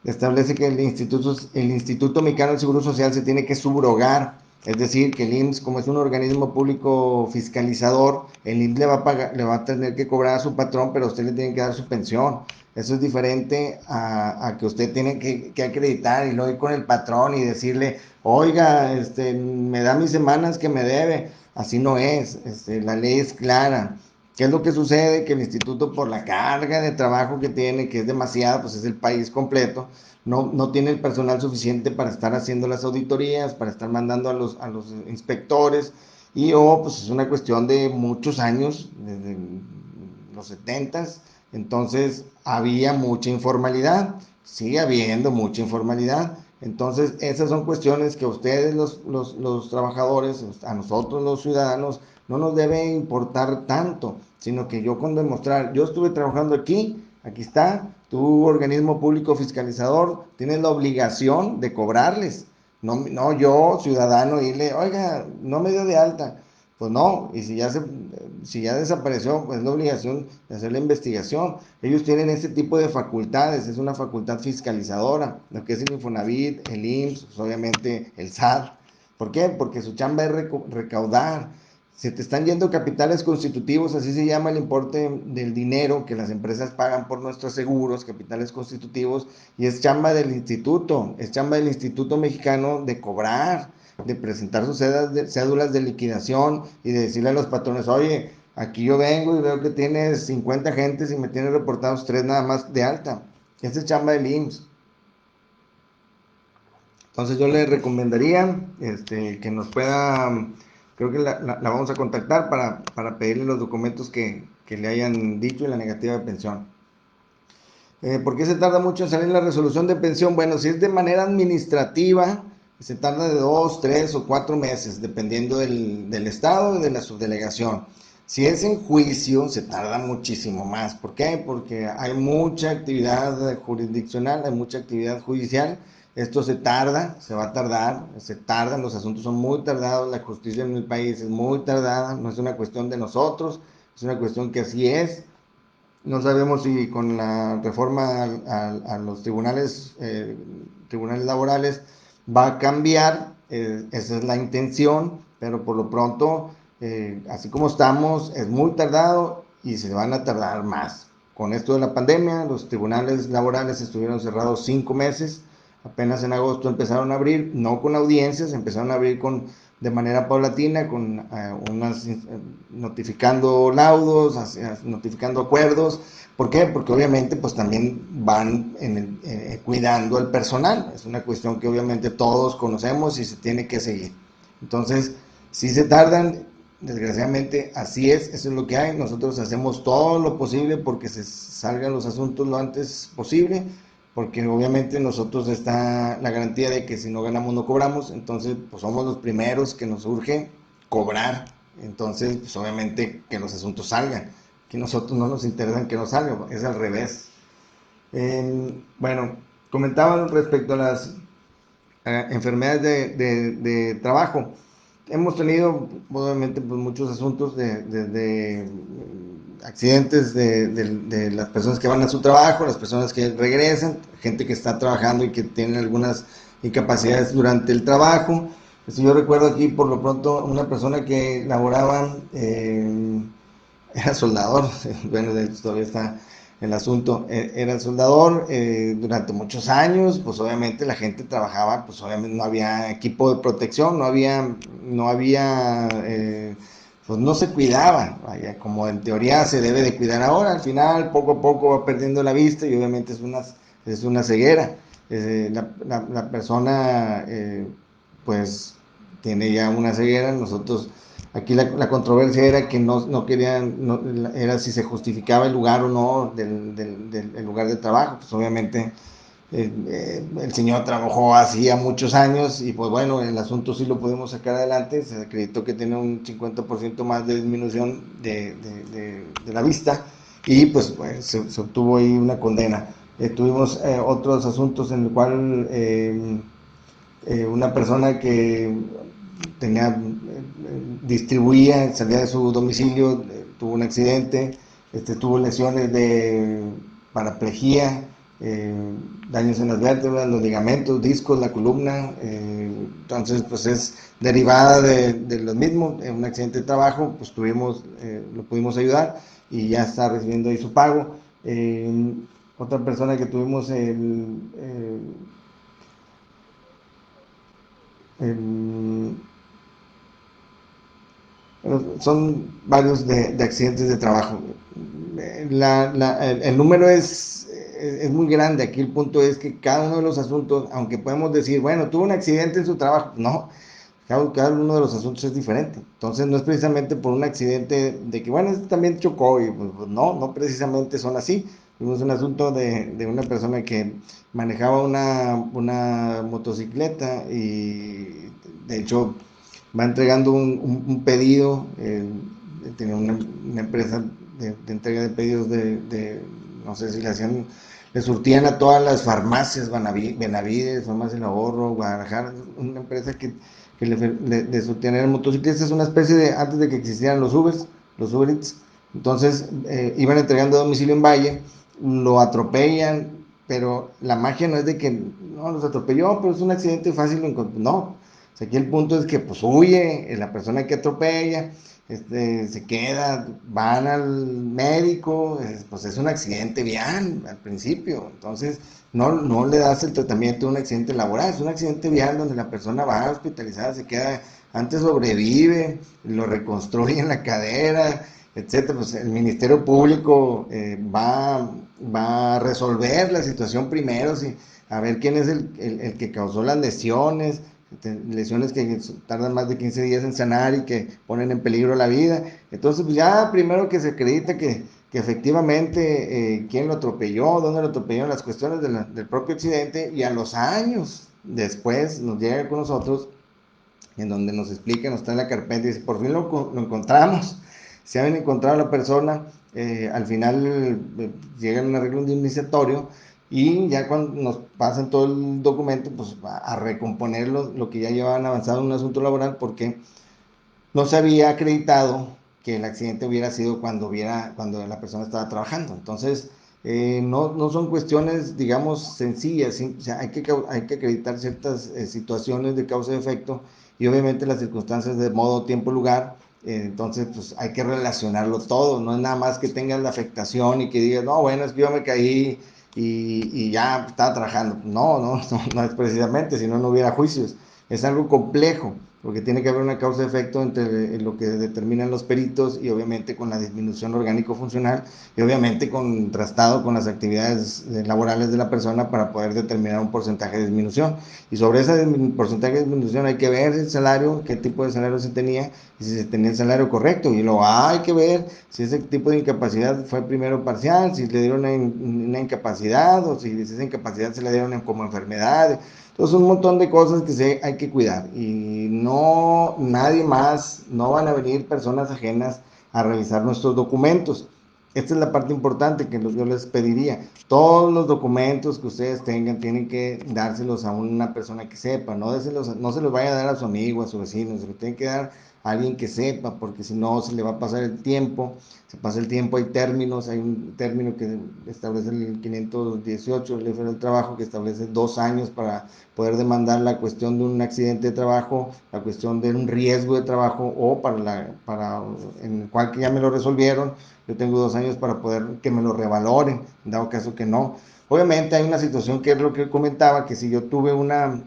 establece que el Instituto Mexicano del Seguro Social se tiene que subrogar. Es decir, que el IMSS, como es un organismo público fiscalizador, el IMSS le va a tener que cobrar a su patrón, pero a usted le tiene que dar su pensión. Eso es diferente a que usted tiene que acreditar y luego ir con el patrón y decirle, oiga, me da mis semanas que me debe. Así no es. La ley es clara. ¿Qué es lo que sucede? Que el instituto, por la carga de trabajo que tiene, que es demasiada, pues es el país completo, no tiene el personal suficiente para estar haciendo las auditorías, para estar mandando a los inspectores, pues es una cuestión de muchos años, desde los 70s. Entonces había mucha informalidad, sigue habiendo mucha informalidad. Entonces esas son cuestiones que a ustedes los trabajadores, a nosotros los ciudadanos, no nos debe importar tanto, sino que yo con demostrar, yo estuve trabajando aquí está, tu organismo público fiscalizador, tienes la obligación de cobrarles. No yo, ciudadano, irle, oiga, no me dio de alta. Pues no, y si ya desapareció, pues es la obligación de hacer la investigación. Ellos tienen ese tipo de facultades, es una facultad fiscalizadora, lo que es el Infonavit, el IMSS, pues obviamente el SAT. ¿Por qué? Porque su chamba es recaudar. Se te están yendo capitales constitutivos, así se llama el importe del dinero que las empresas pagan por nuestros seguros, capitales constitutivos, y es chamba del Instituto Mexicano de cobrar, de presentar sus cédulas de liquidación y de decirle a los patrones, oye, aquí yo vengo y veo que tienes 50 agentes y me tienes reportados 3 nada más de alta. Esa es chamba del IMSS. Entonces yo le recomendaría que nos pueda, creo que la vamos a contactar para pedirle los documentos que le hayan dicho y la negativa de pensión. ¿Por qué se tarda mucho en salir la resolución de pensión? Bueno, si es de manera administrativa, se tarda de 2, 3 o 4 meses, dependiendo del estado y de la subdelegación. Si es en juicio, se tarda muchísimo más. ¿Por qué? Porque hay mucha actividad jurisdiccional, hay mucha actividad judicial. Esto se tarda, se va a tardar, se tardan, los asuntos son muy tardados, la justicia en el país es muy tardada, no es una cuestión de nosotros, es una cuestión que así es. No sabemos si con la reforma a los tribunales laborales va a cambiar, esa es la intención, pero por lo pronto, así como estamos, es muy tardado y se van a tardar más. Con esto de la pandemia, los tribunales laborales estuvieron cerrados 5 meses, apenas en agosto empezaron a abrir, no con audiencias, empezaron a abrir de manera paulatina, con notificando laudos, notificando acuerdos. ¿Por qué? Porque obviamente pues también van cuidando al personal. Es una cuestión que obviamente todos conocemos y se tiene que seguir. Entonces, si se tardan, desgraciadamente así es, eso es lo que hay. Nosotros hacemos todo lo posible porque se salgan los asuntos lo antes posible, porque obviamente nosotros está la garantía de que si no ganamos no cobramos, entonces pues somos los primeros que nos urge cobrar, entonces pues obviamente que los asuntos salgan, que nosotros no nos interesa que no salgan, es al revés. Bueno, comentaban respecto a las enfermedades de trabajo. Hemos tenido obviamente pues, muchos asuntos de accidentes de las personas que van a su trabajo, las personas que regresan, gente que está trabajando y que tiene algunas incapacidades durante el trabajo. Yo recuerdo aquí por lo pronto una persona que laboraba, era soldador, bueno, de hecho todavía está el asunto, era soldador durante muchos años, pues obviamente la gente trabajaba, pues obviamente no había equipo de protección, pues no se cuidaba, vaya, como en teoría se debe de cuidar ahora, al final poco a poco va perdiendo la vista y obviamente es una ceguera. La persona pues tiene ya una ceguera. Nosotros aquí la controversia era que no querían, era si se justificaba el lugar o no del lugar de trabajo. Pues obviamente el señor trabajó hacía muchos años y pues bueno, el asunto sí lo pudimos sacar adelante. Se acreditó que tenía un 50% más de disminución de la vista y pues se obtuvo ahí una condena. Tuvimos otros asuntos en el cual una persona que distribuía, salía de su domicilio, tuvo un accidente, tuvo lesiones de paraplegia, daños en las vértebras, los ligamentos, discos, la columna, entonces pues es derivada de lo mismo, en un accidente de trabajo, pues lo pudimos ayudar y ya está recibiendo ahí su pago. Otra persona que tuvimos el son varios de accidentes de trabajo. El número es muy grande. Aquí el punto es que cada uno de los asuntos, aunque podemos decir, bueno, tuvo un accidente en su trabajo, no, cada uno de los asuntos es diferente. Entonces no es precisamente por un accidente de que, bueno, este también chocó y pues, no precisamente son así. Tuvimos un asunto de una persona que manejaba una motocicleta y de hecho va entregando un pedido, tenía una empresa de entrega de pedidos no sé si le surtían a todas las farmacias, Benavides, Farmacia del Ahorro, Guadalajara, una empresa que le surtían a motociclistas, es una especie de, antes de que existieran los Uber Eats, entonces iban entregando a domicilio en Valle, lo atropellan, pero la magia no es de que, no, los atropelló, pero es un accidente fácil, no, aquí el punto es que pues huye la persona que atropella, se queda, van al médico, pues es un accidente vial al principio, entonces no le das el tratamiento de un accidente laboral, es un accidente vial donde la persona va hospitalizada, se queda, antes sobrevive, lo reconstruye en la cadera, etcétera. Pues el Ministerio Público va a resolver la situación primero, a ver quién es el que causó las lesiones que tardan más de 15 días en sanar y que ponen en peligro la vida. Entonces, pues ya primero que se acredita que efectivamente quién lo atropelló, dónde lo atropelló, las cuestiones del propio accidente, y a los años después nos llega con nosotros, en donde nos explica, nos trae la carpeta y dice, por fin lo encontramos, se habían encontrado a la persona, al final llega un arreglo indemnizatorio, y ya cuando nos pasan todo el documento, pues a recomponer lo que ya llevaban avanzado en un asunto laboral, porque no se había acreditado que el accidente hubiera sido cuando la persona estaba trabajando. Entonces, no son cuestiones, digamos, sencillas, ¿sí? O sea, hay que acreditar ciertas situaciones de causa y efecto, y obviamente las circunstancias de modo, tiempo, lugar. Entonces, pues hay que relacionarlo todo, no es nada más que tengas la afectación y que digas, no, bueno, es que yo me caí y ya estaba trabajando. No es precisamente, si no, no hubiera juicios. Es algo complejo, porque tiene que haber una causa-efecto entre lo que determinan los peritos y obviamente con la disminución orgánico-funcional y obviamente contrastado con las actividades laborales de la persona para poder determinar un porcentaje de disminución. Y sobre ese porcentaje de disminución hay que ver el salario, qué tipo de salario se tenía y si se tenía el salario correcto. Y luego hay que ver si ese tipo de incapacidad fue primero parcial, si le dieron una incapacidad o si esa incapacidad se le dieron como enfermedad. Entonces un montón de cosas que hay que cuidar y no, nadie más, no van a venir personas ajenas a revisar nuestros documentos. Esta es la parte importante que yo les pediría. Todos los documentos que ustedes tengan tienen que dárselos a una persona que sepa, no se los vaya a dar a su amigo, a su vecino, se los tienen que dar a alguien que sepa, porque si no se le va a pasar el tiempo, se pasa el tiempo, hay términos, hay un término que establece el 518 del Ley Federal del Trabajo, que establece 2 años para poder demandar la cuestión de un accidente de trabajo, la cuestión de un riesgo de trabajo o para en el cual que ya me lo resolvieron, yo tengo 2 años para poder que me lo revaloren, dado caso que no. Obviamente hay una situación que es lo que comentaba, que si yo tuve una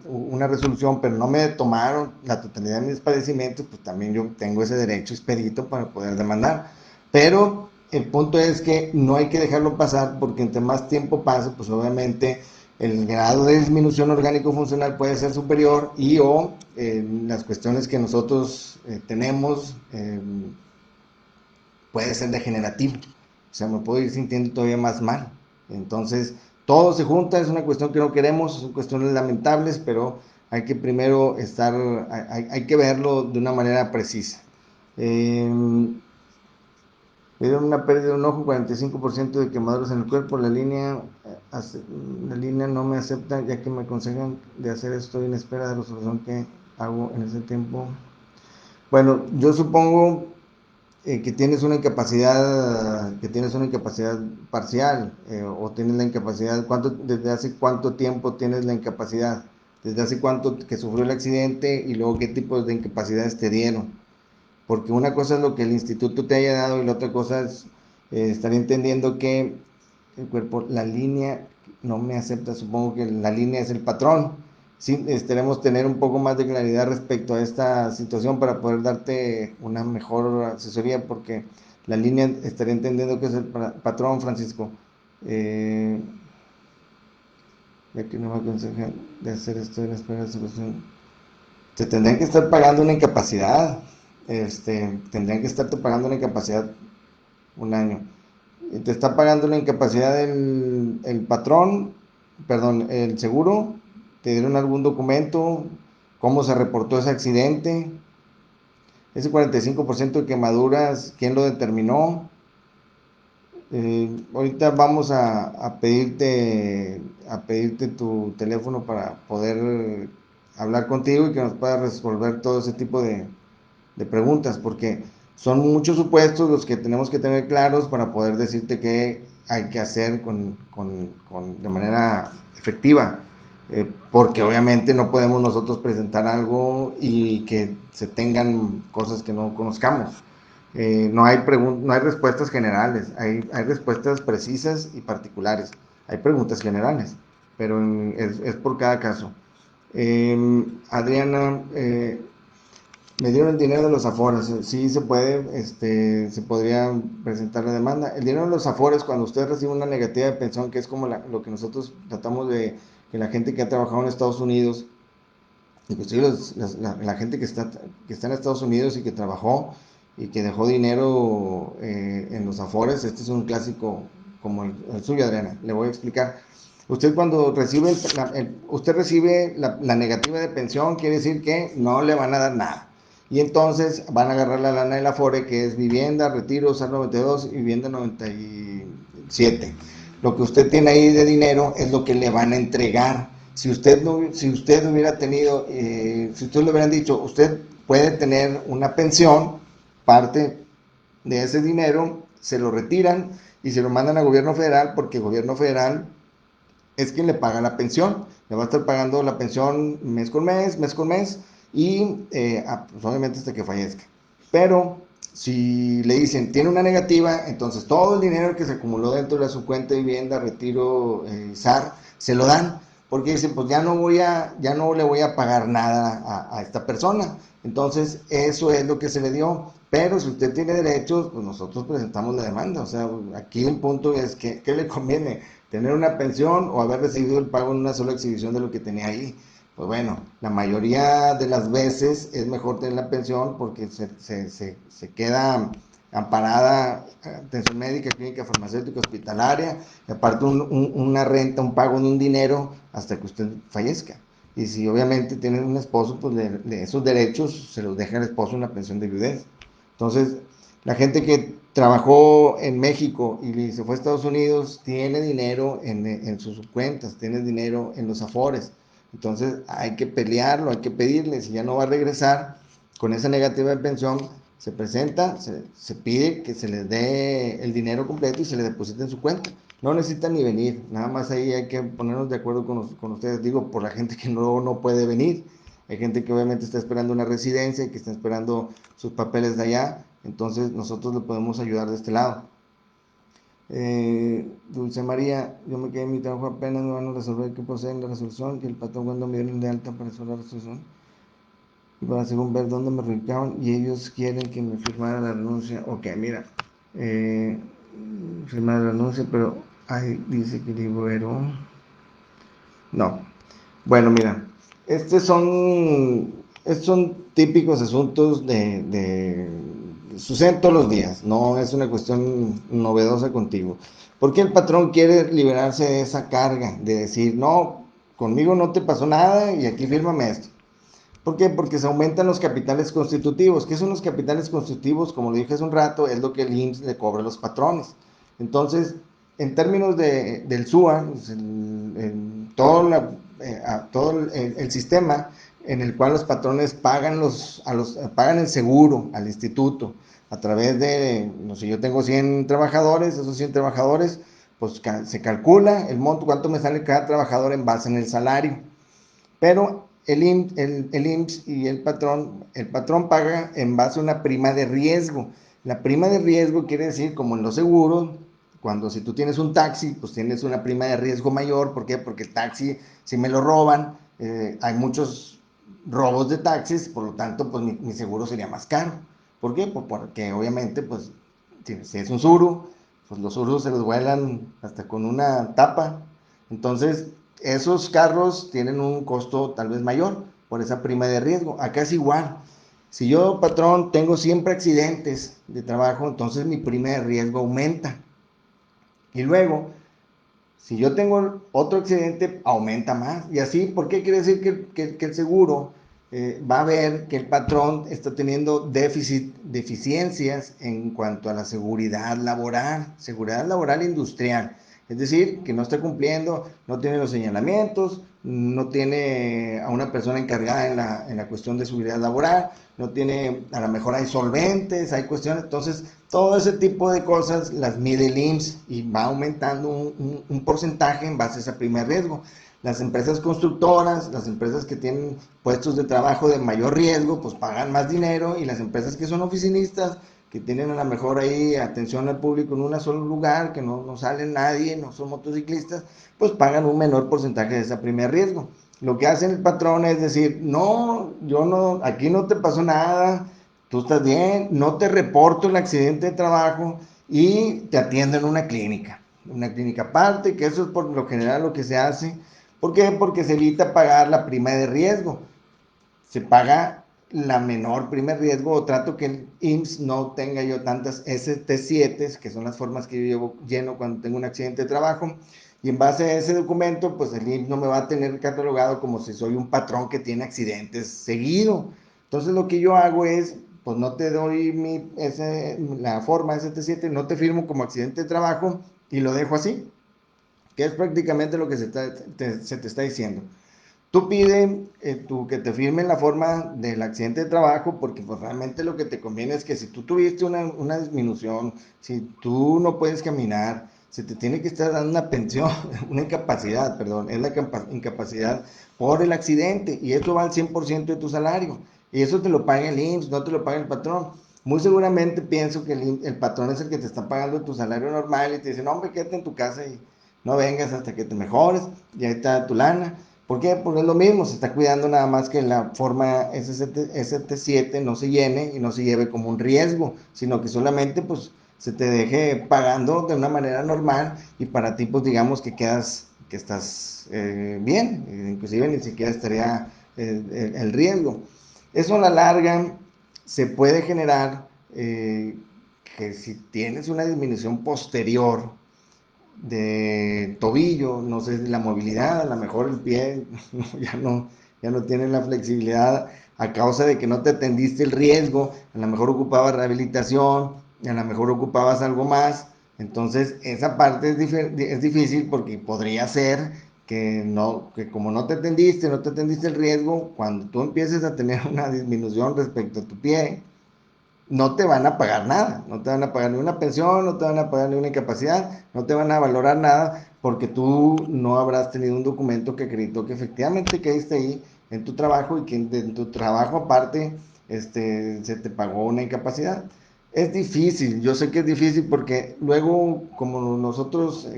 resolución, pero no me tomaron la totalidad de mis padecimientos, pues también yo tengo ese derecho expedito para poder demandar. Pero el punto es que no hay que dejarlo pasar, porque entre más tiempo pase, pues obviamente el grado de disminución orgánico-funcional puede ser superior y o las cuestiones que nosotros tenemos puede ser degenerativo. O sea, me puedo ir sintiendo todavía más mal. Entonces, todo se junta, es una cuestión que no queremos, son cuestiones lamentables, pero hay que primero hay que verlo de una manera precisa. Me dieron una pérdida de un ojo, 45% de quemaduras en el cuerpo, la línea no me acepta, ya que me aconsejan de hacer esto en espera de resolución que hago en ese tiempo. Bueno, yo supongo que tienes una incapacidad parcial o tienes la incapacidad, desde hace cuánto tiempo tienes la incapacidad, desde hace cuánto que sufrió el accidente y luego qué tipos de incapacidades te dieron, porque una cosa es lo que el instituto te haya dado y la otra cosa es estar entendiendo que el cuerpo, la línea no me acepta, supongo que la línea es el patrón. Sí, esperemos tener un poco más de claridad respecto a esta situación para poder darte una mejor asesoría, porque la línea estaría entendiendo que es el patrón, Francisco. Ya que no me aconsejan de hacer esto en la espera de solución. Te tendrían que estar pagando una incapacidad. Tendrían que estarte pagando una incapacidad un año. Te está pagando la incapacidad el patrón, perdón, el seguro, te dieron algún documento, cómo se reportó ese accidente, ese 45% de quemaduras, quién lo determinó. Ahorita vamos a pedirte tu teléfono para poder hablar contigo y que nos puedas resolver todo ese tipo de preguntas, porque son muchos supuestos los que tenemos que tener claros para poder decirte qué hay que hacer de manera efectiva, porque obviamente no podemos nosotros presentar algo y que se tengan cosas que no conozcamos. No hay respuestas generales, hay respuestas precisas y particulares, hay preguntas generales, pero es por cada caso. Adriana, me dieron el dinero de los afores, sí se puede, se podría presentar la demanda. El dinero de los afores, cuando usted recibe una negativa de pensión, que es como lo que nosotros tratamos de que la gente que ha trabajado en Estados Unidos, inclusive la gente que está en Estados Unidos y que trabajó y que dejó dinero en los afores, este es un clásico como el suyo, Adriana, le voy a explicar. Usted cuando recibe, usted recibe la negativa de pensión, quiere decir que no le van a dar nada. Y entonces van a agarrar la lana del Afore, que es vivienda, retiro, SAR 92 y vivienda 97. Lo que usted tiene ahí de dinero es lo que le van a entregar. Si usted hubiera tenido, si usted le hubieran dicho, usted puede tener una pensión, parte de ese dinero se lo retiran y se lo mandan a gobierno federal, porque el gobierno federal es quien le paga la pensión, le va a estar pagando la pensión mes con mes, y pues obviamente hasta que fallezca. Pero si le dicen, tiene una negativa, entonces todo el dinero que se acumuló dentro de su cuenta de vivienda, retiro, SAR, se lo dan, porque dicen, pues ya no le voy a pagar nada a esta persona. Entonces, eso es lo que se le dio. Pero si usted tiene derechos, pues nosotros presentamos la demanda. O sea, aquí el punto es que, ¿qué le conviene? ¿Tener una pensión o haber recibido el pago en una sola exhibición de lo que tenía ahí? Pues bueno, la mayoría de las veces es mejor tener la pensión porque se queda amparada atención médica, clínica, farmacéutica, hospitalaria, y aparte una renta, un pago de un dinero hasta que usted fallezca. Y si obviamente tiene un esposo, pues de esos derechos se los deja el esposo en la pensión de viudez. Entonces, la gente que trabajó en México y se fue a Estados Unidos tiene dinero en sus cuentas, tiene dinero en los afores. Entonces hay que pelearlo, hay que pedirle, si ya no va a regresar con esa negativa de pensión, se presenta, se pide que se les dé el dinero completo y se le deposite en su cuenta. No necesitan ni venir, nada más ahí hay que ponernos de acuerdo con ustedes, digo, por la gente que no puede venir. Hay gente que obviamente está esperando una residencia y que está esperando sus papeles de allá, entonces nosotros le podemos ayudar de este lado. Dulce María, yo me quedé en mi trabajo apenas, me van a resolver que proceden la resolución, que el patrón cuando me dieron de alta para resolver la resolución y para según ver dónde me reubicaban y ellos quieren que me firmara la renuncia. Ok, mira, eh, firmar la renuncia, pero ahí dice que liberó. No, bueno, mira, estos son típicos asuntos suceden todos los días, no es una cuestión novedosa contigo. ¿Por qué el patrón quiere liberarse de esa carga de decir, no, conmigo no te pasó nada y aquí fírmame esto? ¿Por qué? Porque se aumentan los capitales constitutivos. ¿Qué son los capitales constitutivos? Como lo dije hace un rato, es lo que el IMSS le cobra a los patrones. Entonces, en términos del SUA, pues todo el sistema en el cual los patrones pagan el seguro al instituto a través de, no sé, yo tengo 100 trabajadores, esos 100 trabajadores, pues se calcula el monto, cuánto me sale cada trabajador en base en el salario. Pero el IMSS y el patrón paga en base a una prima de riesgo. La prima de riesgo quiere decir, como en los seguros, cuando si tú tienes un taxi, pues tienes una prima de riesgo mayor. ¿Por qué? Porque el taxi, si me lo roban, hay muchos robos de taxis, por lo tanto, pues mi seguro sería más caro. ¿Por qué? Pues porque obviamente, pues, si es un suru, pues los surus se los vuelan hasta con una tapa. Entonces, esos carros tienen un costo tal vez mayor por esa prima de riesgo. Acá es igual. Si yo, patrón, tengo siempre accidentes de trabajo, entonces mi prima de riesgo aumenta. Y luego, si yo tengo otro accidente, aumenta más. Y así, ¿por qué quiere decir que el seguro va a ver que el patrón está teniendo deficiencias en cuanto a la seguridad laboral industrial? Es decir, que no está cumpliendo, no tiene los señalamientos, no tiene a una persona encargada en la cuestión de seguridad laboral, no tiene, a lo mejor hay solventes, hay cuestiones, entonces todo ese tipo de cosas las mide el IMSS y va aumentando un porcentaje en base a ese primer riesgo. Las empresas constructoras, las empresas que tienen puestos de trabajo de mayor riesgo, pues pagan más dinero, y las empresas que son oficinistas, que tienen a lo mejor ahí atención al público en un solo lugar, que no sale nadie, no son motociclistas, pues pagan un menor porcentaje de ese primer riesgo. Lo que hace el patrón es decir, no, yo no, aquí no te pasó nada, tú estás bien, no te reporto el accidente de trabajo y te atiendo en una clínica aparte, que eso es por lo general lo que se hace. ¿Por qué? Porque se evita pagar la prima de riesgo. Se paga la menor prima de riesgo, o trato que el IMSS no tenga yo tantas ST7, que son las formas que yo lleno cuando tengo un accidente de trabajo, y en base a ese documento, pues el IMSS no me va a tener catalogado como si soy un patrón que tiene accidentes seguido. Entonces lo que yo hago es, pues no te doy la forma ST7, no te firmo como accidente de trabajo y lo dejo así, que es prácticamente lo que se te está diciendo. Tú pides que te firmen la forma del accidente de trabajo, porque pues realmente lo que te conviene es que si tú tuviste una disminución, si tú no puedes caminar, se te tiene que estar dando una pensión, una incapacidad, perdón, es la incapacidad por el accidente, y eso va al 100% de tu salario, y eso te lo paga el IMSS, no te lo paga el patrón. Muy seguramente pienso que el patrón es el que te está pagando tu salario normal y te dice, no, hombre, quédate en tu casa y no vengas hasta que te mejores, y ahí está tu lana. ¿Por qué? Porque es lo mismo, se está cuidando nada más que la forma ST7 no se llene y no se lleve como un riesgo, sino que solamente pues se te deje pagando de una manera normal y para ti pues digamos que quedas, que estás bien, inclusive ni siquiera estaría el riesgo. Eso a la larga se puede generar que si tienes una disminución posterior de tobillo, no sé si la movilidad, a lo mejor el pie ya no tiene la flexibilidad a causa de que no te atendiste el riesgo, a lo mejor ocupabas rehabilitación, a lo mejor ocupabas algo más, entonces esa parte es difícil porque podría ser que no, que como no te atendiste el riesgo, cuando tú empieces a tener una disminución respecto a tu pie, no te van a pagar nada, no te van a pagar ni una pensión, no te van a pagar ni una incapacidad, no te van a valorar nada porque tú no habrás tenido un documento que acreditó que efectivamente caíste ahí en tu trabajo y que en tu trabajo aparte se te pagó una incapacidad. Es difícil, yo sé que es difícil porque luego como nosotros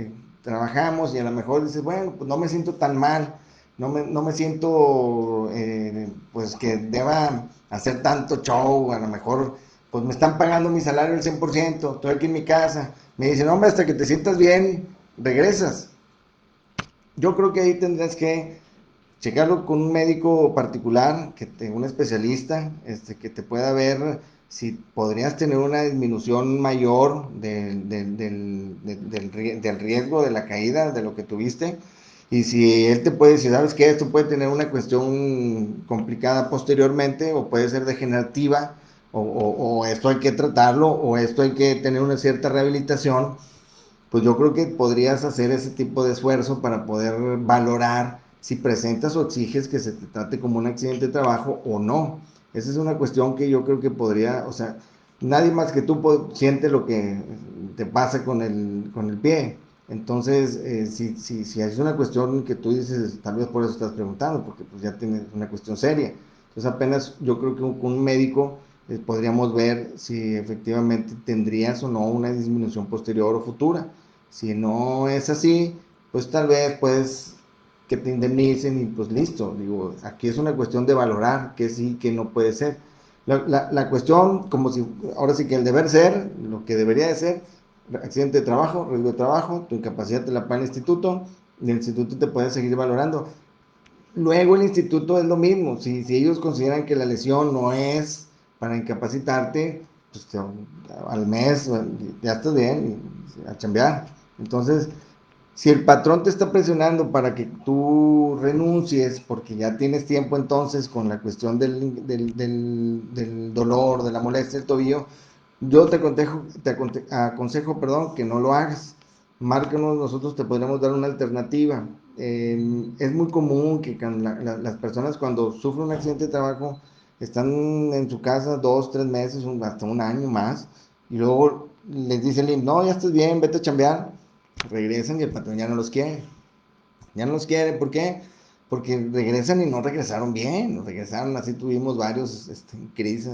trabajamos y a lo mejor dices, bueno, pues no me siento tan mal, no me siento pues que deba hacer tanto show, a lo mejor pues me están pagando mi salario al 100%, estoy aquí en mi casa, me dicen, hombre, hasta que te sientas bien, regresas. Yo creo que ahí tendrás que checarlo con un médico particular, un especialista, que te pueda ver si podrías tener una disminución mayor del riesgo de la caída, de lo que tuviste, y si él te puede decir, ¿sabes qué? Esto puede tener una cuestión complicada posteriormente, o puede ser degenerativa, o esto hay que tratarlo, o esto hay que tener una cierta rehabilitación, pues yo creo que podrías hacer ese tipo de esfuerzo para poder valorar si presentas o exiges que se te trate como un accidente de trabajo o no. Esa es una cuestión que yo creo que podría, o sea, nadie más que tú siente lo que te pasa con el pie. Entonces, si es una cuestión que tú dices, tal vez por eso estás preguntando, porque pues ya tienes una cuestión seria. Entonces apenas yo creo que con un médico podríamos ver si efectivamente tendrías o no una disminución posterior o futura. Si no es así, pues tal vez pues que te indemnicen y pues listo. Digo, aquí es una cuestión de valorar que sí, que no puede ser. La cuestión, como si, ahora sí que el deber ser, lo que debería de ser, accidente de trabajo, riesgo de trabajo, tu incapacidad te la paga el instituto y el instituto te puede seguir valorando. Luego el instituto es lo mismo, si ellos consideran que la lesión no es para incapacitarte, pues al mes ya estás bien, a chambear. Entonces, si el patrón te está presionando para que tú renuncies, porque ya tienes tiempo entonces con la cuestión del dolor, de la molestia del tobillo, yo aconsejo, perdón, que no lo hagas. Márcanos, nosotros te podremos dar una alternativa. Es muy común que las personas cuando sufren un accidente de trabajo están en su casa 2, 3 meses, hasta un año más, y luego les dice el IMSS, no, ya estás bien, vete a chambear, regresan y el patrón ya no los quiere. Ya no los quiere, ¿por qué? Porque regresan y no regresaron bien, no regresaron, así tuvimos varios crisis.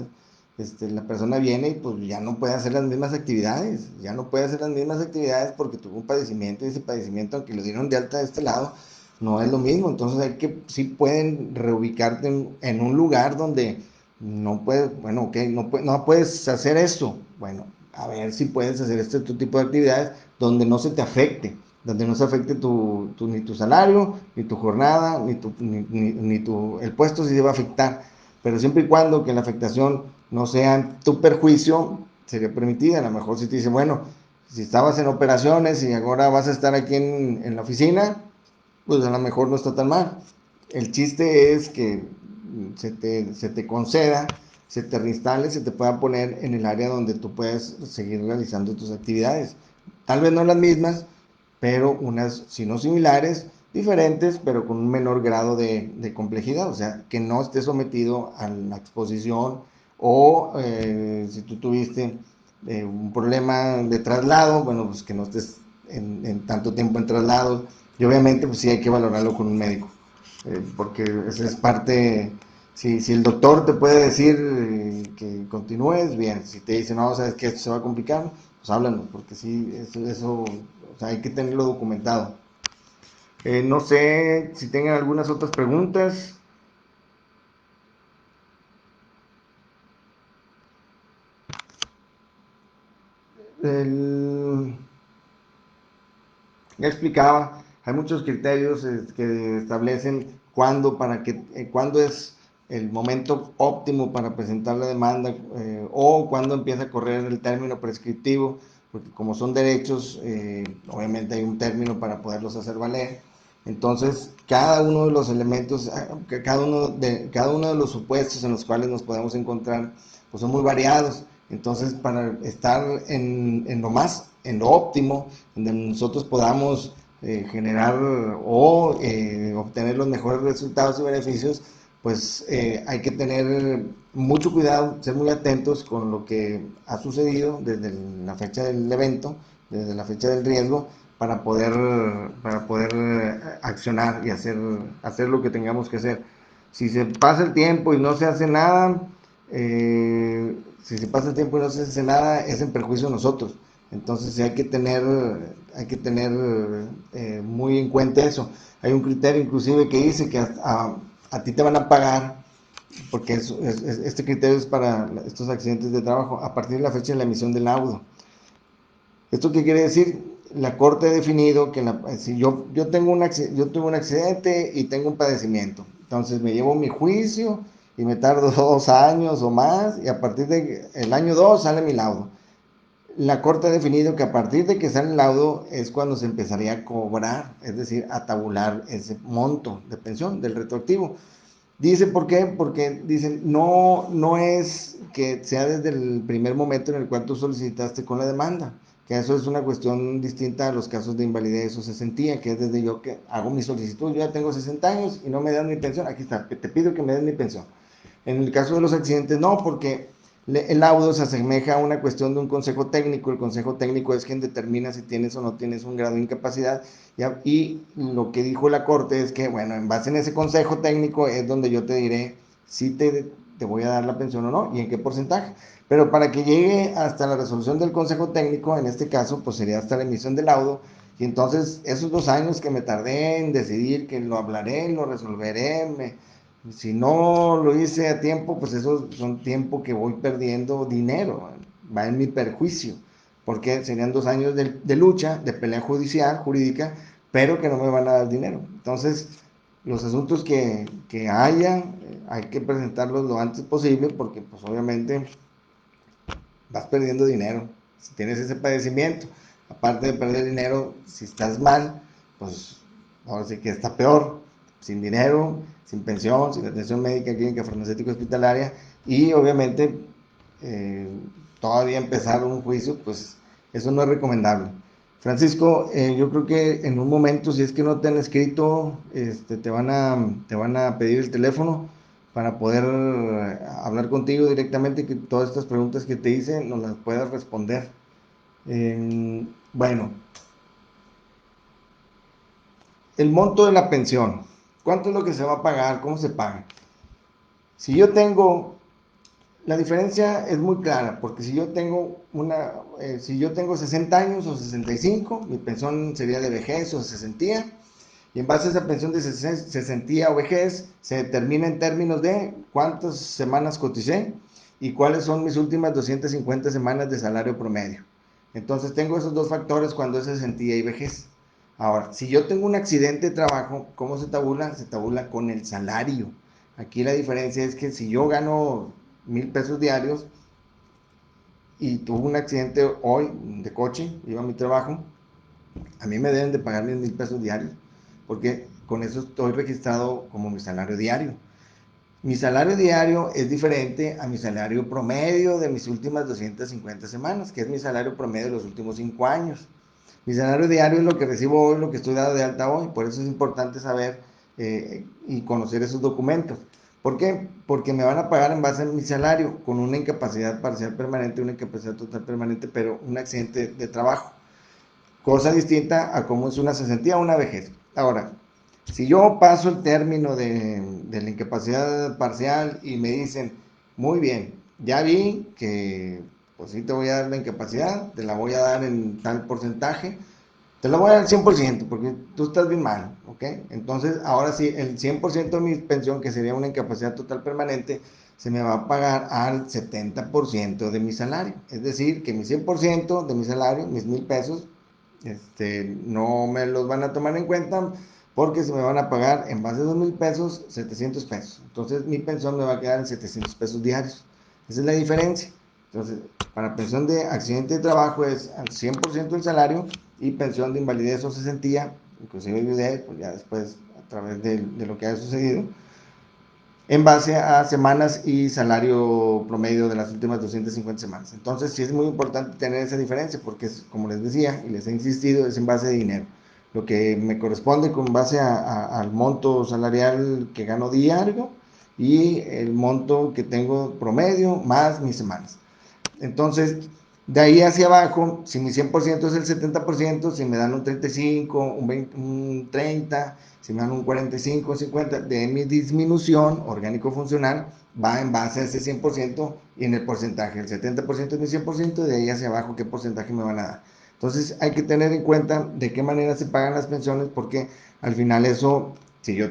La persona viene y pues ya no puede hacer las mismas actividades, ya no puede hacer las mismas actividades porque tuvo un padecimiento y ese padecimiento, aunque lo dieron de alta de este lado, no es lo mismo. Entonces hay que, sí pueden reubicarte en un lugar donde no puedes, bueno, ok, no puedes hacer esto. Bueno, a ver si puedes hacer este tipo de actividades donde no se te afecte, donde no se afecte ni tu salario, ni tu jornada, el puesto sí se va a afectar, pero siempre y cuando que la afectación no sea en tu perjuicio, sería permitida. A lo mejor si te dice, bueno, si estabas en operaciones y ahora vas a estar aquí en la oficina, pues a lo mejor no está tan mal. El chiste es que se te conceda, se te reinstale, se te pueda poner en el área donde tú puedes seguir realizando tus actividades. Tal vez no las mismas, pero unas, si no similares, diferentes, pero con un menor grado de complejidad. O sea, que no esté sometido a la exposición o si tú tuviste un problema de traslado, bueno, pues que no estés en tanto tiempo en traslado. Y obviamente, pues sí hay que valorarlo con un médico, porque esa es parte, Si el doctor te puede decir que continúes, bien. Si te dice, no, sabes que esto se va a complicar, pues háblanos, porque sí, eso o sea, hay que tenerlo documentado. No sé si tengan algunas otras preguntas. El, ya explicaba, hay muchos criterios que establecen cuándo es el momento óptimo para presentar la demanda o cuándo empieza a correr el término prescriptivo, porque como son derechos, obviamente hay un término para poderlos hacer valer. Entonces, cada uno de los elementos, cada uno de los supuestos en los cuales nos podemos encontrar, pues son muy variados. Entonces, para estar en lo óptimo, donde nosotros podamos generar o obtener los mejores resultados y beneficios, pues hay que tener mucho cuidado, ser muy atentos con lo que ha sucedido desde la fecha del evento, desde la fecha del riesgo, para poder accionar y hacer lo que tengamos que hacer. Si se pasa el tiempo y no se hace nada, si se pasa el tiempo y no se hace nada, es en perjuicio de nosotros. Entonces sí hay que tener muy en cuenta eso. Hay un criterio inclusive que dice que a ti te van a pagar, porque este criterio es para estos accidentes de trabajo, a partir de la fecha de la emisión del laudo. ¿Esto qué quiere decir? La Corte ha definido que si yo tuve un accidente y tengo un padecimiento, entonces me llevo mi juicio y me tardo 2 años o más, y a partir del año 2 sale mi laudo. La Corte ha definido que a partir de que sale el laudo es cuando se empezaría a cobrar, es decir, a tabular ese monto de pensión del retroactivo. Dice, ¿por qué? Porque dicen, no es que sea desde el primer momento en el cual tú solicitaste con la demanda, que eso es una cuestión distinta a los casos de invalidez o cesantía, que es desde yo que hago mi solicitud, yo ya tengo 60 años y no me dan mi pensión, aquí está, te pido que me den mi pensión. En el caso de los accidentes, no, porque el laudo se asemeja a una cuestión de un consejo técnico. El consejo técnico es quien determina si tienes o no tienes un grado de incapacidad. Y lo que dijo la Corte es que, bueno, en base en ese consejo técnico es donde yo te diré si te voy a dar la pensión o no y en qué porcentaje. Pero para que llegue hasta la resolución del consejo técnico, en este caso, pues sería hasta la emisión del laudo. Y entonces, esos 2 años que me tardé en decidir que lo hablaré, lo resolveré, si no lo hice a tiempo, pues eso son tiempo que voy perdiendo dinero, va en mi perjuicio, porque serían 2 años de lucha, de pelea judicial, jurídica, pero que no me van a dar dinero. Entonces, los asuntos que haya, hay que presentarlos lo antes posible, porque pues obviamente vas perdiendo dinero. Si tienes ese padecimiento, aparte de perder dinero, si estás mal, pues ahora sí que está peor, sin dinero, sin pensión, sin atención médica, clínica, farmacéutica, hospitalaria, y obviamente eh, todavía empezar un juicio, pues eso no es recomendable. Francisco, yo creo que en un momento, si es que no te han escrito, te van a pedir el teléfono para poder hablar contigo directamente, que todas estas preguntas que te hice nos las puedas responder. Bueno, el monto de la pensión, ¿cuánto es lo que se va a pagar? ¿Cómo se paga? Si yo tengo, la diferencia es muy clara, porque si yo tengo 60 años o 65, mi pensión sería de vejez o cesantía. Y en base a esa pensión de cesantía o vejez, se determina en términos de cuántas semanas coticé y cuáles son mis últimas 250 semanas de salario promedio. Entonces tengo esos dos factores cuando es cesantía y vejez. Ahora, si yo tengo un accidente de trabajo, ¿cómo se tabula? Se tabula con el salario. Aquí la diferencia es que si yo gano 1,000 pesos diarios y tuve un accidente hoy de coche, iba a mi trabajo, a mí me deben de pagar 1,000 pesos diarios, porque con eso estoy registrado como mi salario diario. Mi salario diario es diferente a mi salario promedio de mis últimas 250 semanas, que es mi salario promedio de los últimos 5 años. Mi salario diario es lo que recibo hoy, lo que estoy dado de alta hoy, por eso es importante saber y conocer esos documentos. ¿Por qué? Porque me van a pagar en base a mi salario, con una incapacidad parcial permanente, una incapacidad total permanente, pero un accidente de trabajo. Cosa distinta a cómo es una cesantía o una vejez. Ahora, Si yo paso el término de la incapacidad parcial y me dicen, muy bien, ya vi que pues sí te voy a dar la incapacidad, te la voy a dar en tal porcentaje, te la voy a dar al 100% porque tú estás bien mal, ¿ok? Entonces, ahora sí, el 100% de mi pensión, que sería una incapacidad total permanente, se me va a pagar al 70% de mi salario. Es decir, que mi 100% de mi salario, mis 1,000 pesos, no me los van a tomar en cuenta porque se me van a pagar en base a 2,000 pesos, 700 pesos. Entonces, mi pensión me va a quedar en 700 pesos diarios. Esa es la diferencia. Entonces, para pensión de accidente de trabajo es al 100% del salario, y pensión de invalidez o cesantía, inclusive viudez, pues ya después a través de lo que ha sucedido, en base a semanas y salario promedio de las últimas 250 semanas. Entonces sí es muy importante tener esa diferencia porque es, como les decía y les he insistido, es en base de dinero. Lo que me corresponde con base al monto salarial que gano diario y el monto que tengo promedio más mis semanas. Entonces, de ahí hacia abajo, si mi 100% es el 70%, si me dan un 35, un 20, un 30, si me dan un 45, un 50, de mi disminución orgánico-funcional va en base a ese 100% y en el porcentaje. El 70% es mi 100%, de ahí hacia abajo, ¿qué porcentaje me van a dar? Entonces, hay que tener en cuenta de qué manera se pagan las pensiones, porque al final eso, si yo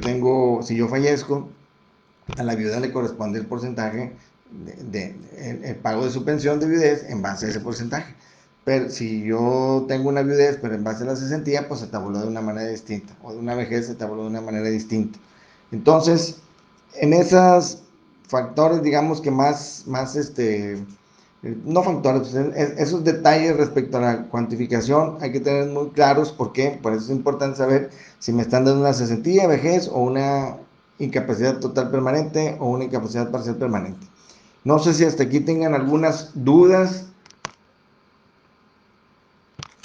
fallezco, a la viuda le corresponde el porcentaje el pago de su pensión de viudez en base a ese porcentaje. Pero si yo tengo una viudez, pero en base a la cesantía, pues se tabuló de una manera distinta, o de una vejez se tabuló de una manera distinta. Entonces, en esos factores, digamos que no factores, pues esos detalles respecto a la cuantificación hay que tener muy claros. ¿Por qué? Por eso es importante saber si me están dando una cesantía, vejez o una incapacidad total permanente o una incapacidad parcial permanente. No sé si hasta aquí tengan algunas dudas.